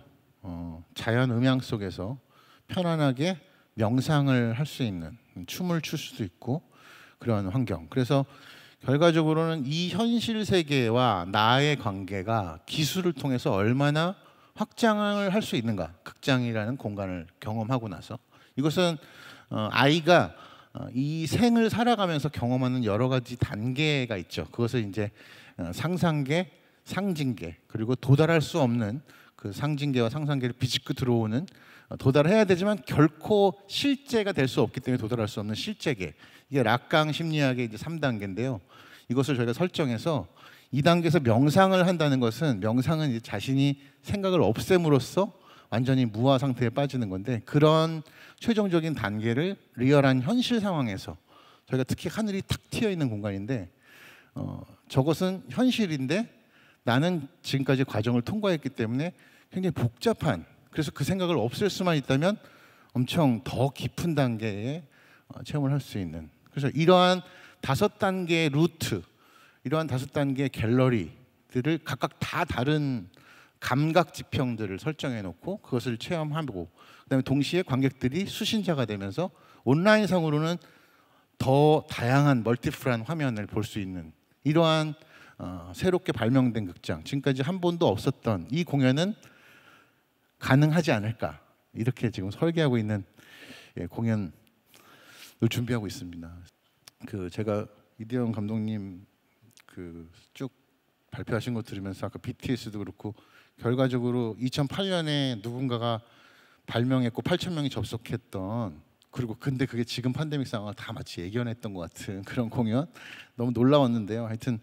자연 음향 속에서 편안하게 명상을 할 수 있는 춤을 출 수도 있고 그런 환경. 그래서 결과적으로는 이 현실 세계와 나의 관계가 기술을 통해서 얼마나 확장을 할 수 있는가. 극장이라는 공간을 경험하고 나서 이것은 아이가 이 생을 살아가면서 경험하는 여러 가지 단계가 있죠. 그것을 이제 상상계, 상징계 그리고 도달할 수 없는 그 상징계와 상상계를 비집고 들어오는 도달해야 되지만 결코 실제가 될 수 없기 때문에 도달할 수 없는 실제계. 이게 락강 심리학의 이제 3단계인데요. 이것을 저희가 설정해서 2단계에서 명상을 한다는 것은 명상은 이제 자신이 생각을 없앰으로써 완전히 무화 상태에 빠지는 건데 그런 최종적인 단계를 리얼한 현실 상황에서 저희가 특히 하늘이 탁 트여 있는 공간인데 저것은 현실인데 나는 지금까지 과정을 통과했기 때문에 굉장히 복잡한 그래서 그 생각을 없앨 수만 있다면 엄청 더 깊은 단계의 체험을 할 수 있는 그래서 이러한 5단계의 루트 이러한 5단계의 갤러리들을 각각 다 다른 감각 지평들을 설정해 놓고 그것을 체험하고 그다음에 동시에 관객들이 수신자가 되면서 온라인상으로는 더 다양한 멀티플한 화면을 볼 수 있는 이러한 새롭게 발명된 극장 지금까지 한 번도 없었던 이 공연은 가능하지 않을까 이렇게 지금 설계하고 있는 공연을 준비하고 있습니다. 제가 이대영 감독님 쭉 발표하신 거 들으면서 아까 BTS도 그렇고 결과적으로 2008년에 누군가가 발명했고 8,000명이 접속했던 그리고 근데 그게 지금 팬데믹 상황을 다 마치 예견했던 것 같은 그런 공연 너무 놀라웠는데요. 하여튼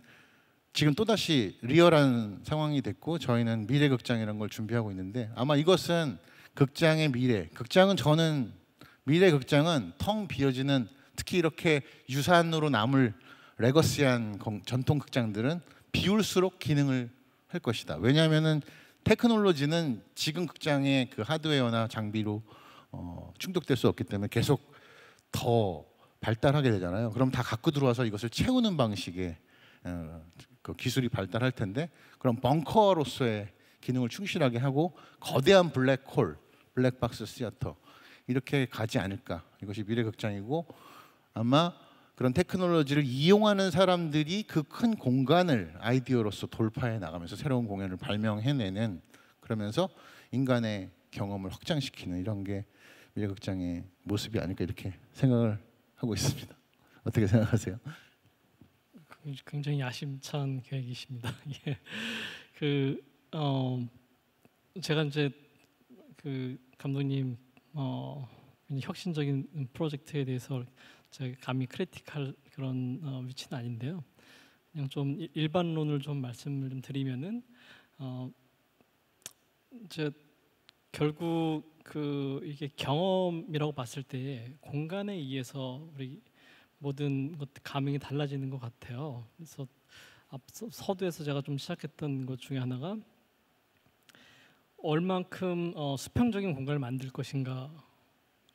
지금 또다시 리얼한 상황이 됐고 저희는 미래 극장이라는 걸 준비하고 있는데 아마 이것은 극장의 미래 저는 미래 극장은 텅 비어지는 특히 이렇게 유산으로 남을 레거시한 전통 극장들은 비울수록 기능을 할 것이다. 왜냐하면은 테크놀로지는 지금 극장의 그 하드웨어나 장비로 충족될 수 없기 때문에 계속 더 발달하게 되잖아요. 그럼 다 갖고 들어와서 이것을 채우는 방식의 그 기술이 발달할 텐데 그럼 벙커로서의 기능을 충실하게 하고 거대한 블랙홀, 블랙박스 시어터 이렇게 가지 않을까. 이것이 미래 극장이고 아마 그런 테크놀로지를 이용하는 사람들이 그 큰 공간을 아이디어로서 돌파해 나가면서 새로운 공연을 발명해내는 그러면서 인간의 경험을 확장시키는 이런 게 미래극장의 모습이 아닐까 이렇게 생각을 하고 있습니다. 어떻게 생각하세요? 굉장히 야심찬 계획이십니다. 예. 제가 이제 감독님 혁신적인 프로젝트에 대해서 제가 감히 크리틱할 그런 위치는 아닌데요. 그냥 좀 일반론을 좀 말씀을 좀 드리면은 이제 결국 이게 경험이라고 봤을 때 공간에 의해서 우리 모든 것 감흥이 달라지는 것 같아요. 그래서 앞서 서두에서 제가 좀 시작했던 것 중에 하나가 얼만큼 수평적인 공간을 만들 것인가가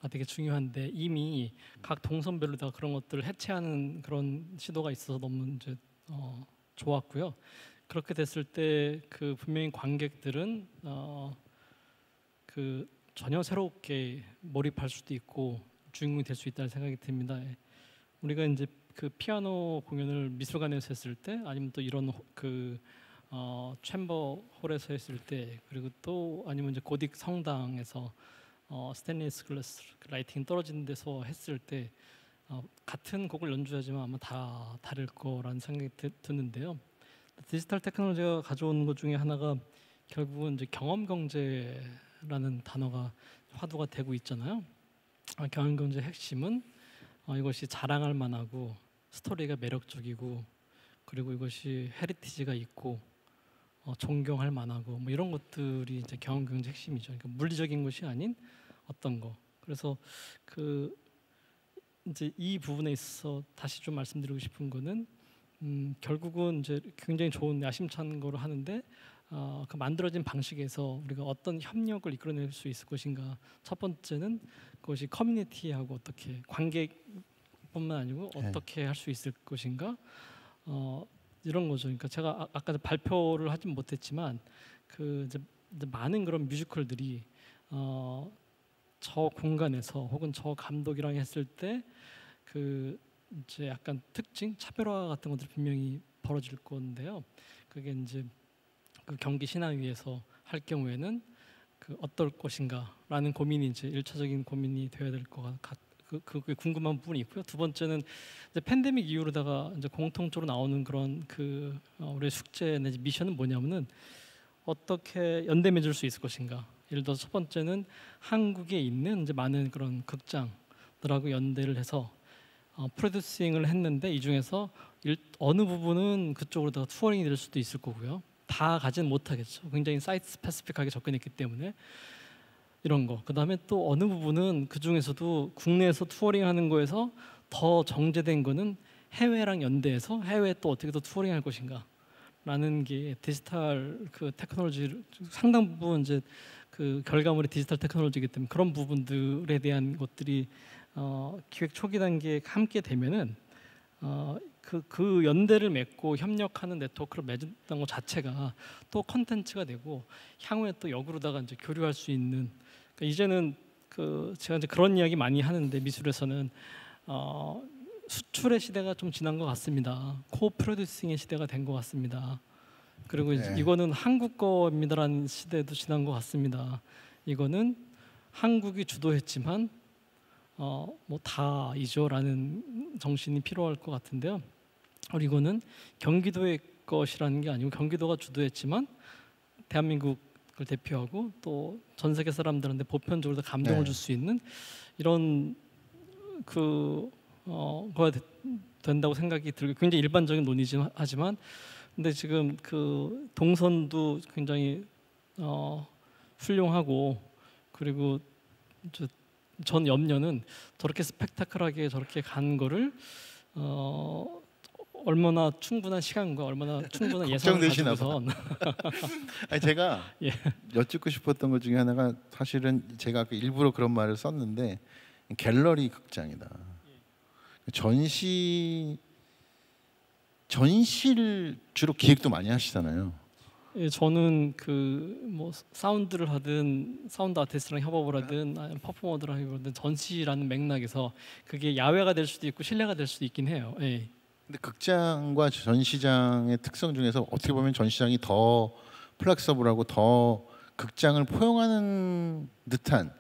되게 중요한데 이미 각 동선별로 다 그런 것들을 해체하는 그런 시도가 있어서 너무 이제 좋았고요. 그렇게 됐을 때 분명히 관객들은 전혀 새롭게 몰입할 수도 있고 주인공이 될 수 있다는 생각이 듭니다. 우리가 이제 피아노 공연을 미술관에서 했을 때 아니면 또 이런 챔버 홀에서 했을 때 그리고 또 아니면 이제 고딕 성당에서 스테인리스 글라스 라이팅 떨어지는 데서 했을 때 같은 곡을 연주하지만 아마 다 다를 거라는 생각이 드는데요. 디지털 테크놀로지가 가져온 것 중에 하나가 결국은 이제 경험 경제라는 단어가 화두가 되고 있잖아요. 경험 경제 핵심은 이것이 자랑할 만하고 스토리가 매력적이고 그리고 이것이 헤리티지가 있고 존경할 만하고 뭐 이런 것들이 이제 경험 경제 핵심이죠. 그러니까 물리적인 것이 아닌 어떤 거. 그래서 이제 이 부분에 있어서 다시 좀 말씀드리고 싶은 거는 결국은 이제 굉장히 좋은 야심찬 거를 하는데 그 만들어진 방식에서 우리가 어떤 협력을 이끌어낼 수 있을 것인가. 첫 번째는 그것이 커뮤니티하고 어떻게 관객뿐만 아니고 어떻게 할 수 있을 것인가. 이런 거죠. 그러니까 제가 아까 발표를 하진 못했지만 이제 많은 그런 뮤지컬들이 저 공간에서 혹은 저 감독이랑 했을 때 이제 약간 특징, 차별화 같은 것들이 분명히 벌어질 건데요. 그게 이제 경기 신화위에서 할 경우에는 어떨 것인가라는 고민이 이제 1차적인 고민이 되어야 될 것 그게 궁금한 부분이 있고요. 두 번째는 이제 팬데믹 이후로다가 이제 공통적으로 나오는 그런 우리의 숙제 내지 미션은 뭐냐면은 어떻게 연대 맺을 수 있을 것인가. 예를 들어서 첫 번째는 한국에 있는 이제 많은 그런 극장들하고 연대를 해서 프로듀싱을 했는데 이 중에서 어느 부분은 그쪽으로다가 투어링이 될 수도 있을 거고요. 다 가지는 못하겠죠. 굉장히 사이트 스페시픽하게 접근했기 때문에 이런 거. 그다음에 또 어느 부분은 그 중에서도 국내에서 투어링하는 거에서 더 정제된 거는 해외랑 연대해서 해외에 또 어떻게 더 투어링할 것인가라는 게 디지털 그 테크놀로지 상당 부분 이제 그 결과물이 디지털 테크놀로지이기 때문에 그런 부분들에 대한 것들이 기획 초기 단계에 함께 되면은 그 연대를 맺고 협력하는 네트워크를 맺었던 것 자체가 또 컨텐츠가 되고 향후에 또 역으로다가 이제 교류할 수 있는 그러니까 이제는 제가 이제 그런 이야기 많이 하는데 미술에서는 수출의 시대가 좀 지난 것 같습니다. 코-프로듀싱의 시대가 된 것 같습니다. 그리고 이제 네. 이거는 한국 거입니다라는 시대도 지난 것 같습니다. 이거는 한국이 주도했지만 뭐 다이죠라는 정신이 필요할 것 같은데요. 그리고 이거는 경기도의 것이라는 게 아니고 경기도가 주도했지만 대한민국을 대표하고 또 전 세계 사람들한테 보편적으로 감동을 네. 줄 수 있는 이런 거가 된다고 생각이 들고 굉장히 일반적인 논의긴 하지만 근데 지금 그 동선도 굉장히 훌륭하고 그리고 전 염려는 저렇게 스펙타클하게 저렇게 간 거를 얼마나 충분한 시간과 얼마나 충분한 예산을 걱정되시나 가지고선 아니 제가 예. 여쭙고 싶었던 것 중에 하나가 사실은 제가 아까 일부러 그런 말을 썼는데 갤러리 극장이다. 전시를 주로 기획도 많이 하시잖아요. 예, 저는 그 뭐 사운드를 하든 사운드 아티스트랑 협업을 하든 아니면 퍼포머들랑 협업을 하든 전시라는 맥락에서 그게 야외가 될 수도 있고 실내가 될 수도 있긴 해요. 예. 근데 극장과 전시장의 특성 중에서 어떻게 보면 전시장이 더 플렉서블하고 더 극장을 포용하는 듯한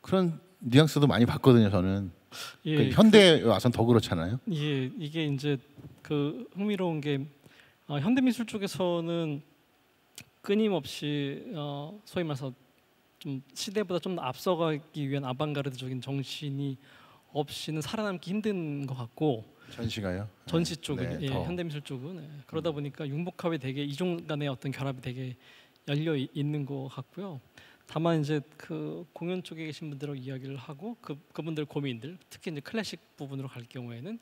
그런 뉘앙스도 많이 봤거든요. 저는 예, 그러니까 현대에 와서는 더 그렇잖아요. 예, 이게 이제 그 흥미로운 게 현대미술 쪽에서는 끊임없이 소위 말해서 좀 시대보다 좀 앞서가기 위한 아방가르드적인 정신이 없이는 살아남기 힘든 것 같고 전시가요. 전시 쪽은 네, 예, 더. 현대미술 쪽은 그러다 보니까 융복합이 되게 이종 간의 어떤 결합이 되게 열려 있는 것 같고요. 다만 이제 그 공연 쪽에 계신 분들하고 이야기를 하고 그분들 고민들 특히 이제 클래식 부분으로 갈 경우에는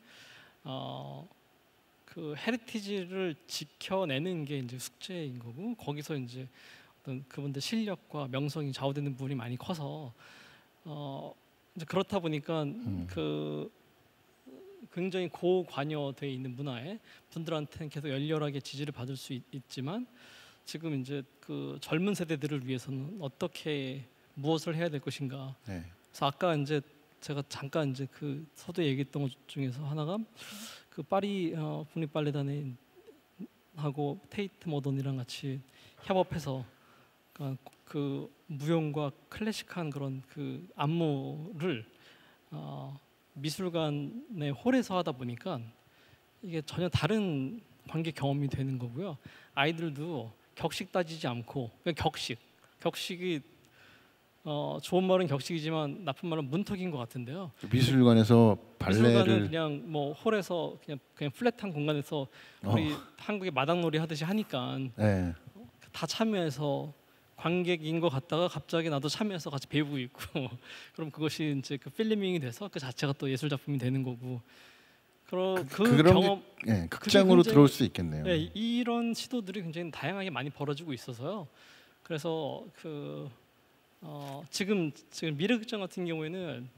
그 헤리티지를 지켜내는 게 이제 숙제인 거고 거기서 이제 어떤 그분들 실력과 명성이 좌우되는 부분이 많이 커서 이제 그렇다 보니까 그 굉장히 고관여되어 있는 문화에 분들한테는 계속 열렬하게 지지를 받을 수 있지만 지금 이제 그 젊은 세대들을 위해서는 어떻게 무엇을 해야 될 것인가. 네. 그래서 아까 이제 제가 잠깐 이제 그 서두에 얘기했던 것 중에서 하나가 그 파리 국립발레단에 하고 테이트 모던이랑 같이 협업해서 그러니까 그 무용과 클래식한 그런 그 안무를 미술관의 홀에서 하다 보니까 이게 전혀 다른 관객 경험이 되는 거고요. 아이들도 격식 따지지 않고 그냥 격식이 좋은 말은 격식이지만 나쁜 말은 문턱인 것 같은데요. 미술관에서 미술관은 발레를 그냥 뭐 홀에서 그냥 플랫한 공간에서 우리 한국의 마당놀이 하듯이 하니까 네. 다 참여해서 관객인 것 같다가 갑자기 나도 참여해서 같이 배우고 있고 그럼 그것이 이제 그 필리밍이 돼서 그 자체가 또 예술 작품이 되는 거고 그 그런 경험 게 예, 극장으로 굉장히- 들어올 수 있겠네요. 네, 이런 시도들이 굉장히 다양하게 많이 벌어지고 있어서요. 그래서 지금 미래극장 같은 경우에는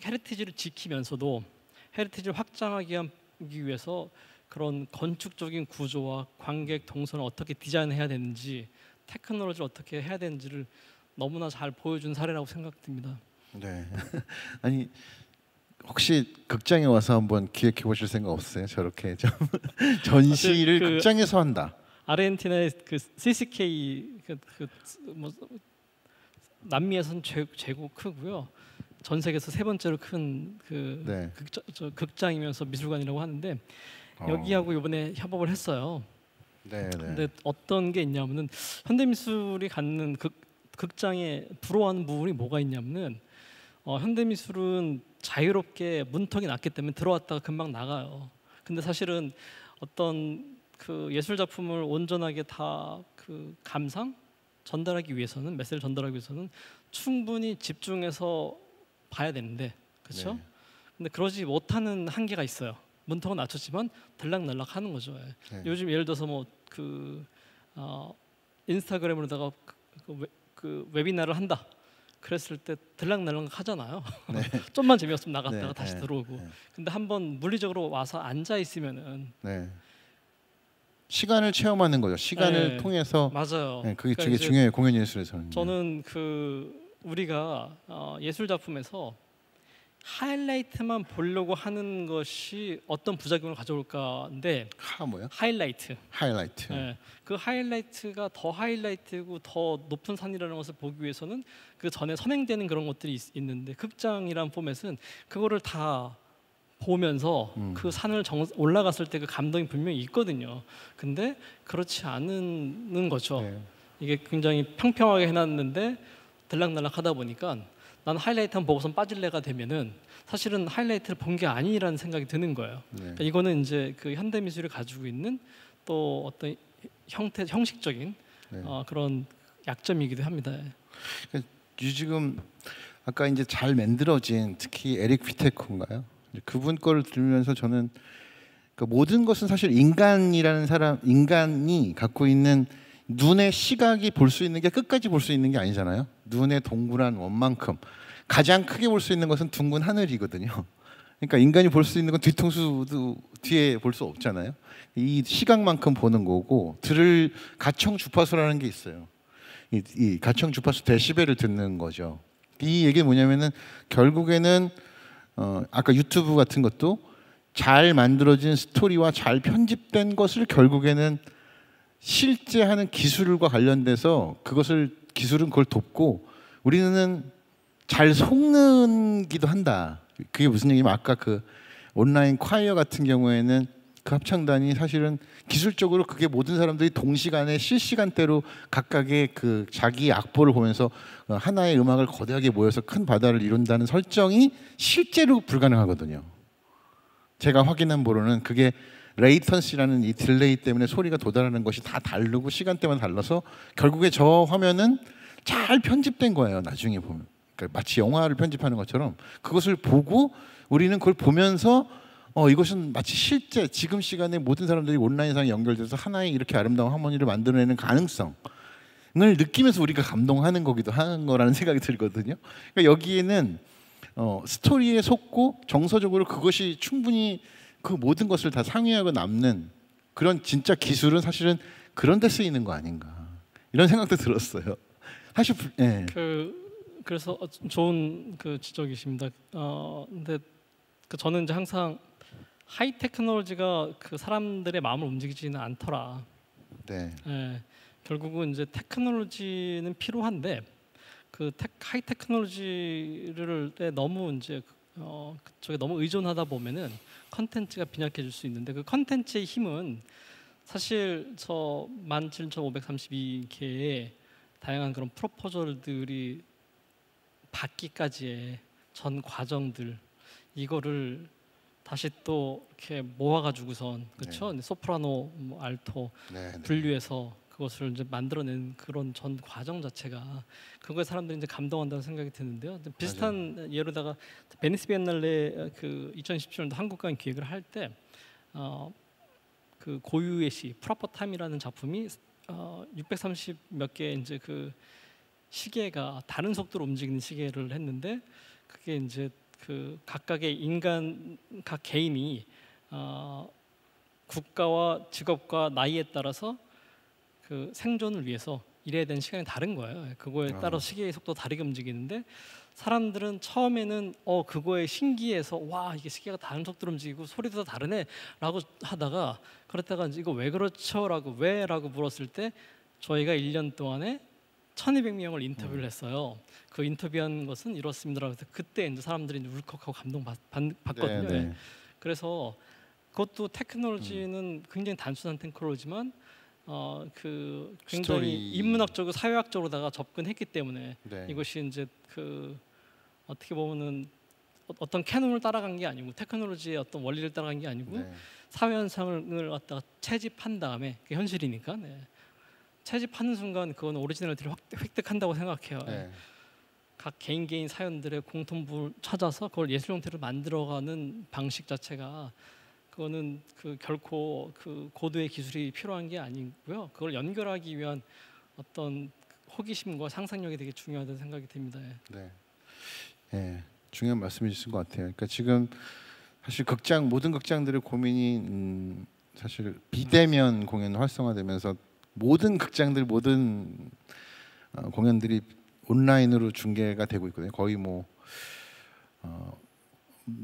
헤리티지를 지키면서도 헤리티지를 확장하기 위해서 그런 건축적인 구조와 관객 동선을 어떻게 디자인해야 되는지 테크놀로지를 어떻게 해야 되는지를 너무나 잘 보여준 사례라고 생각됩니다. 네. 아니 혹시 극장에 와서 한번 기획해 보실 생각 없으세요? 저렇게 좀 전시를 그- 극장에서 한다. 아르헨티나의 그 CCK 뭐 남미에서는 최고 크고요. 전 세계에서 세 번째로 큰 그 네. 극장이면서 미술관이라고 하는데 여기하고 이번에 협업을 했어요. 네, 네. 근데 어떤 게 있냐면은 현대미술이 갖는 극장에 부러워하는 부분이 뭐가 있냐면은 현대미술은 자유롭게 문턱이 낮기 때문에 들어왔다가 금방 나가요. 근데 사실은 어떤 그 예술 작품을 온전하게 다 그 감상 전달하기 위해서는 메시지를 전달하기 위해서는 충분히 집중해서 봐야 되는데 그렇죠? 네. 근데 그러지 못하는 한계가 있어요. 문턱은 낮췄지만 들락날락 하는 거죠. 예. 네. 요즘 예를 들어서 뭐 인스타그램으로다가 그 웨비나를 한다. 그랬을 때 들락날락 하잖아요. 네. 좀만 재미없으면 나갔다가 네, 다시 네, 들어오고. 네. 근데 한번 물리적으로 와서 앉아 있으면은 네. 시간을 체험하는 거죠. 시간을 네. 통해서. 맞아요. 네, 그게 그러니까 되게 이제 중요해요. 공연 예술에서는. 저는 그 우리가 예술 작품에서 하이라이트만 보려고 하는 것이 어떤 부작용을 가져올까인데 뭐요? 하이라이트. 하이라이트. 네. 그 하이라이트가 더 하이라이트고 더 높은 산이라는 것을 보기 위해서는 그 전에 선행되는 그런 것들이 있는데 극장이란 포맷은 그거를 다 보면서 그 산을 올라갔을 때 그 감동이 분명히 있거든요. 근데 그렇지 않은 거죠. 네. 이게 굉장히 평평하게 해놨는데 들락날락 하다 보니까 난 하이라이트만 보고선 빠질래가 되면은 사실은 하이라이트를 본 게 아니라는 생각이 드는 거예요. 네. 그러니까 이거는 이제 그 현대 미술이 가지고 있는 또 어떤 형식적인 네. 그런 약점이기도 합니다. 지금 아까 이제 잘 만들어진 특히 에릭 휘테커인가요? 그분 거를 들으면서 저는 그러니까 모든 것은 사실 인간이 갖고 있는 눈의 시각이 볼 수 있는 게 끝까지 볼 수 있는 게 아니잖아요. 눈의 동그란 원만큼 가장 크게 볼 수 있는 것은 둥근 하늘이거든요. 그러니까 인간이 볼 수 있는 건 뒤통수도 뒤에 볼 수 없잖아요. 이 시각만큼 보는 거고 들을 가청 주파수라는 게 있어요. 이 가청 주파수 데시벨을 듣는 거죠. 이 얘기는 뭐냐면은 결국에는 아까 유튜브 같은 것도 잘 만들어진 스토리와 잘 편집된 것을 결국에는 실제 하는 기술과 관련돼서 기술은 그걸 돕고 우리는 잘 속는기도 한다. 그게 무슨 얘기냐면 아까 그 온라인 콰이어 같은 경우에는 그 합창단이 사실은 기술적으로 그게 모든 사람들이 동시간에 실시간대로 각각의 그 자기 악보를 보면서 하나의 음악을 거대하게 모여서 큰 바다를 이룬다는 설정이 실제로 불가능하거든요. 제가 확인한 바로는 그게 레이턴시라는 이 딜레이 때문에 소리가 도달하는 것이 다 다르고 시간대만 달라서 결국에 저 화면은 잘 편집된 거예요. 나중에 보면 그러니까 마치 영화를 편집하는 것처럼 그것을 보고 우리는 그걸 보면서 이것은 마치 실제 지금 시간에 모든 사람들이 온라인상에 연결돼서 하나의 이렇게 아름다운 하모니를 만들어내는 가능성을 느끼면서 우리가 감동하는 거기도 하는 거라는 생각이 들거든요. 그러니까 여기에는 스토리에 속고 정서적으로 그것이 충분히 그 모든 것을 다 상회하고 남는 그런 진짜 기술은 사실은 그런 데 쓰이는 거 아닌가 이런 생각도 들었어요. 사실 예. 그래서 좋은 그 지적이십니다. 근데 저는 이제 항상 하이 테크놀로지가 그 사람들의 마음을 움직이지는 않더라. 네. 예, 결국은 이제 테크놀로지는 필요한데 그 하이 테크놀로지를 너무 이제 그쪽에 너무 의존하다 보면은 컨텐츠가 빈약해질 수 있는데 그 컨텐츠의 힘은 사실 저 17,532개의 다양한 그런 프로포절들이 받기까지의 전 과정들 이거를 다시 또 이렇게 모아가지고선 그렇죠? 네. 소프라노, 뭐 알토 분류해서 그것을 이제 만들어낸 그런 전 과정 자체가 그거에 사람들이 이제 감동한다는 생각이 드는데요. 비슷한 맞아요. 예로다가 베니스 비엔날레 그 2017년도 한국관 기획을 할 때 그 고유의 시 프로퍼 타임이라는 작품이 630 몇 개 이제 그 시계가 다른 속도로 움직이는 시계를 했는데 그게 이제 그 각각의 인간 각 개인이 국가와 직업과 나이에 따라서 그 생존을 위해서 일해야 되는 시간이 다른 거예요. 그거에 따라 시계의 속도가 다르게 움직이는데 사람들은 처음에는 그거에 신기해서 와 이게 시계가 다른 속도로 움직이고 소리도 다 다르네라고 하다가 그랬다가 이제 이거 왜 그렇죠?라고 왜라고 물었을 때 저희가 1년 동안에 1,200명을 인터뷰를 했어요. 그 인터뷰한 것은 이렇습니다라고 해서 그때 이제 사람들이 이제 울컥하고 감동받거든요. 네. 그래서 그것도 테크놀로지는 굉장히 단순한 테크놀로지만 그 굉장히 스토리. 인문학적으로 사회학적으로다가 접근했기 때문에 이것이 이제 그 어떻게 보면은 어떤 캐논을 따라간 게 아니고 테크놀로지의 어떤 원리를 따라간 게 아니고 사회 현상을 갖다가 채집한 다음에 그게 현실이니까 채집하는 순간 그건 오리지널리티를 획득한다고 생각해요. 각 개인 사연들의 공통부를 찾아서 그걸 예술 형태로 만들어가는 방식 자체가 그거는 그 결코 그 고도의 기술이 필요한 게 아니고요. 그걸 연결하기 위한 어떤 호기심과 상상력이 되게 중요하다는 생각이 듭니다. 네, 예, 중요한 말씀이신 것 같아요. 그러니까 지금 사실 모든 극장들의 고민이 사실 비대면 공연 활성화되면서 모든 극장들 모든 공연들이 온라인으로 중계가 되고 있거든요. 거의 뭐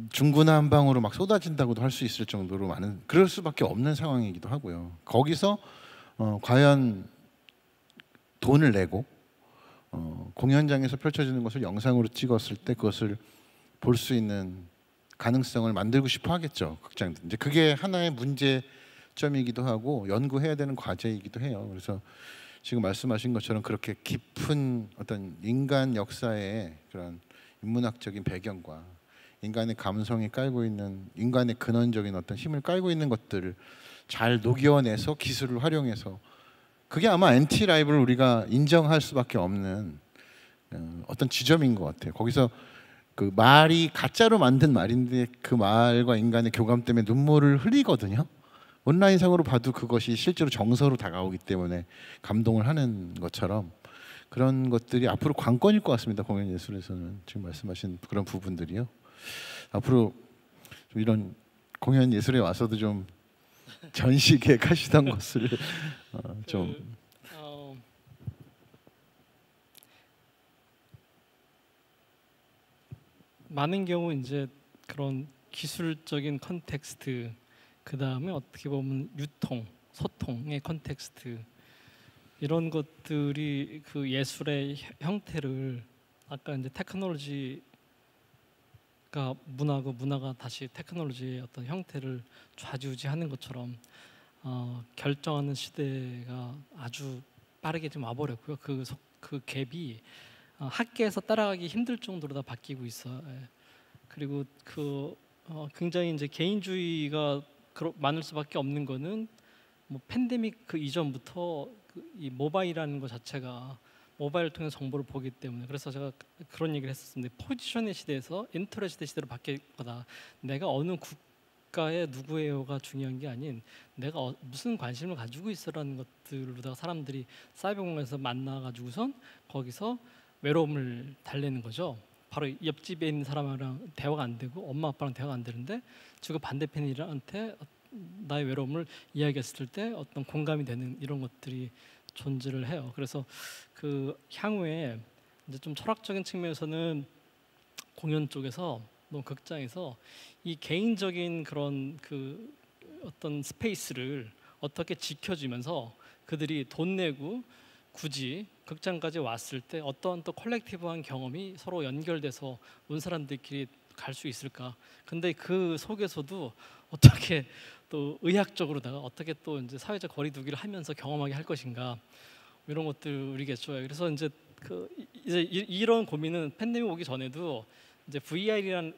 중구난방으로 막 쏟아진다고도 할 수 있을 정도로 많은 그럴 수밖에 없는 상황이기도 하고요. 거기서 과연 돈을 내고 공연장에서 펼쳐지는 것을 영상으로 찍었을 때 그것을 볼 수 있는 가능성을 만들고 싶어 하겠죠. 극장들. 이제 그게 하나의 문제점이기도 하고 연구해야 되는 과제이기도 해요. 그래서 지금 말씀하신 것처럼 그렇게 깊은 어떤 인간 역사의 그런 인문학적인 배경과 인간의 감성이 깔고 있는 인간의 근원적인 어떤 힘을 깔고 있는 것들을 잘 녹여내서 기술을 활용해서 그게 아마 엔티 라이브를 우리가 인정할 수밖에 없는 어떤 지점인 것 같아요. 거기서 그 말이 가짜로 만든 말인데 그 말과 인간의 교감 때문에 눈물을 흘리거든요. 온라인상으로 봐도 그것이 실제로 정서로 다가오기 때문에 감동을 하는 것처럼 그런 것들이 앞으로 관건일 것 같습니다. 공연 예술에서는 지금 말씀하신 그런 부분들이요. 앞으로 좀 이런 공연 예술에 와서도 좀 전시 계획하시던 것을 좀 많은 경우 이제 그런 기술적인 컨텍스트 그 다음에 어떻게 보면 유통, 소통의 컨텍스트 이런 것들이 그 예술의 형태를 아까 이제 테크놀로지가 문화고 문화가 다시 테크놀로지의 어떤 형태를 좌지우지하는 것처럼 결정하는 시대가 아주 빠르게 좀 와버렸고요. 그 갭이 학계에서 따라가기 힘들 정도로 다 바뀌고 있어요. 그리고 굉장히 이제 개인주의가 많을 수밖에 없는 거는 뭐 팬데믹 그 이전부터 이 모바일이라는 것 자체가 모바일을 통해 정보를 보기 때문에 그래서 제가 그런 얘기를 했었는데 포지션의 시대에서 인터넷 시대로 바뀔 거다. 내가 어느 국가의 누구예요가 중요한 게 아닌 내가 무슨 관심을 가지고 있어라는 것들로다가 사람들이 사이버 공간에서 만나가지고선 거기서 외로움을 달래는 거죠. 바로 옆집에 있는 사람이랑 대화가 안 되고 엄마 아빠랑 대화가 안 되는데 지금 반대편이한테 나의 외로움을 이야기했을 때 어떤 공감이 되는 이런 것들이 존재를 해요. 그래서 그 향후에 이제 좀 철학적인 측면에서는 공연 쪽에서 또 극장에서 이 개인적인 그런 그 어떤 스페이스를 어떻게 지켜주면서 그들이 돈 내고 굳이 극장까지 왔을 때 어떤 또 컬렉티브한 경험이 서로 연결돼서 온 사람들끼리 갈 수 있을까? 근데 그 속에서도 어떻게 또 의학적으로다가 어떻게 또 이제 사회적 거리두기를 하면서 경험하게 할 것인가 이런 것들이겠죠. 그래서 이제 이런 고민은 팬데믹 오기 전에도 이제 VR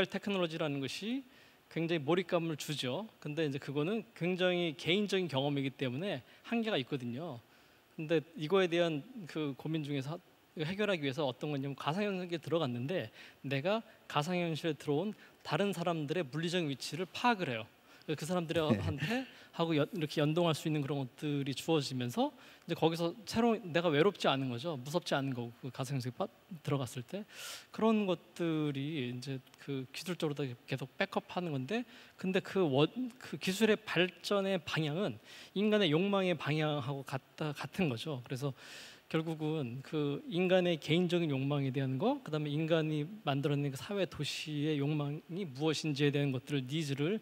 테크놀로지라는 것이 굉장히 몰입감을 주죠. 근데 이제 그거는 굉장히 개인적인 경험이기 때문에 한계가 있거든요. 근데 이거에 대한 그 고민 중에서 해결하기 위해서 어떤 거냐면 가상현실에 들어갔는데 내가 가상현실에 들어온 다른 사람들의 물리적 위치를 파악을 해요. 그 사람들한테 하고 이렇게 연동할 수 있는 그런 것들이 주어지면서 이제 거기서 새로운 내가 외롭지 않은 거죠. 무섭지 않은 거고 그 가상현실에 들어갔을 때 그런 것들이 이제 그 기술적으로 계속 백업하는 건데 근데 그 기술의 발전의 방향은 인간의 욕망의 방향하고 같은 거죠. 그래서 결국은 그 인간의 개인적인 욕망에 대한 거, 그다음에 인간이 만들어낸 그 사회 도시의 욕망이 무엇인지에 대한 것들을 니즈를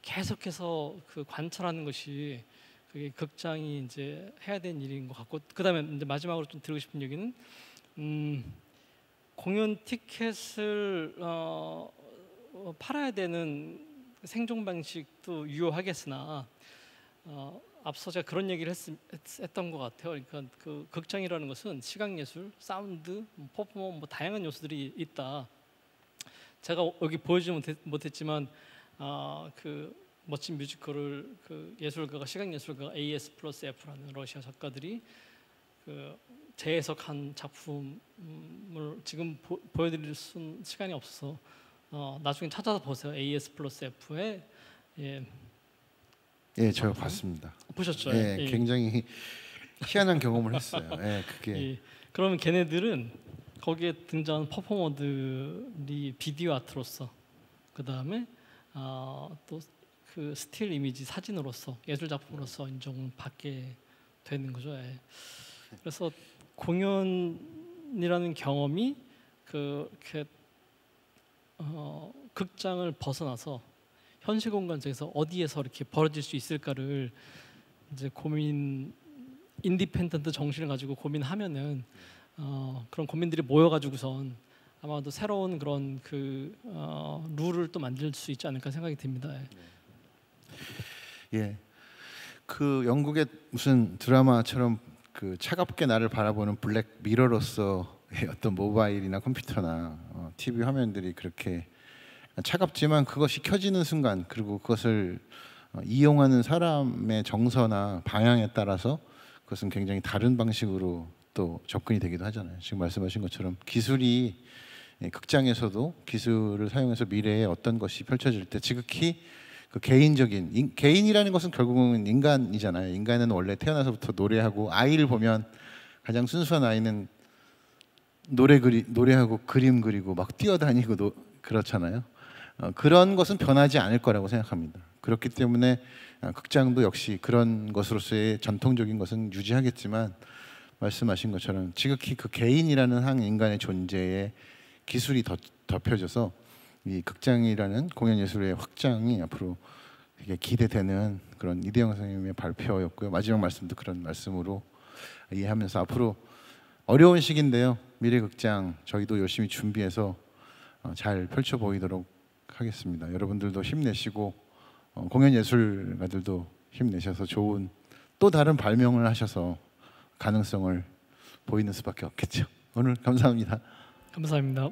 계속해서 그 관찰하는 것이 그게 극장이 이제 해야 되는 일인 것 같고, 그다음에 이제 마지막으로 좀 드리고 싶은 얘기는 공연 티켓을 팔아야 되는 생존 방식도 유효하겠으나 앞서 제가 그런 얘기를 했던 것 같아요. 그러니까 그 극장이라는 것은 시각 예술, 사운드, 퍼포먼스 뭐 다양한 요소들이 있다. 제가 여기 보여주지 못했지만 그 멋진 뮤지컬을 그 예술가가 시각 예술가가 AS+F라는 러시아 작가들이 그 재해석한 작품을 지금 보여드릴 시간이 없어서 나중에 찾아서 보세요. AS 플러스 F에 예, 저 봤습니다. 보셨죠? 예, 굉장히 희한한 경험을 했어요. 예, 그게 예. 그러면 걔네들은 거기에 등장하는 퍼포머들이 비디오 아트로서 그 다음에 또 그 스틸 이미지 사진으로서 예술 작품으로서 인정을 받게 되는 거죠. 예. 그래서 공연이라는 경험이 그렇게 극장을 벗어나서 현실 공간 속에서 어디에서 이렇게 벌어질 수 있을까를 이제 인디펜던트 정신을 가지고 고민하면은 그런 고민들이 모여가지고선 아마도 새로운 그런 룰을 또 만들 수 있지 않을까 생각이 듭니다. 예, 그 영국의 무슨 드라마처럼 그 차갑게 나를 바라보는 블랙 미러로서의 어떤 모바일이나 컴퓨터나 TV 화면들이 그렇게 차갑지만 그것이 켜지는 순간 그리고 그것을 이용하는 사람의 정서나 방향에 따라서 그것은 굉장히 다른 방식으로 또 접근이 되기도 하잖아요. 지금 말씀하신 것처럼 기술이 극장에서도 기술을 사용해서 미래에 어떤 것이 펼쳐질 때 지극히 그 개인이라는 것은 결국은 인간이잖아요. 인간은 원래 태어나서부터 노래하고 아이를 보면 가장 순수한 아이는 노래하고 그림 그리고 막 뛰어다니고 그렇잖아요. 그런 것은 변하지 않을 거라고 생각합니다. 그렇기 때문에 극장도 역시 그런 것으로서의 전통적인 것은 유지하겠지만 말씀하신 것처럼 지극히 그 개인이라는 한 인간의 존재에 기술이 덮여져서 이 극장이라는 공연 예술의 확장이 앞으로 되게 기대되는 그런 이대영 선생님의 발표였고요. 마지막 말씀도 그런 말씀으로 이해하면서 앞으로 어려운 시기인데요. 미래극장 저희도 열심히 준비해서 잘 펼쳐 보이도록 하겠습니다. 여러분들도 힘내시고 공연 예술가들도 힘내셔서 좋은 또 다른 발명을 하셔서 가능성을 보이는 수밖에 없겠죠. 오늘 감사합니다. 감사합니다.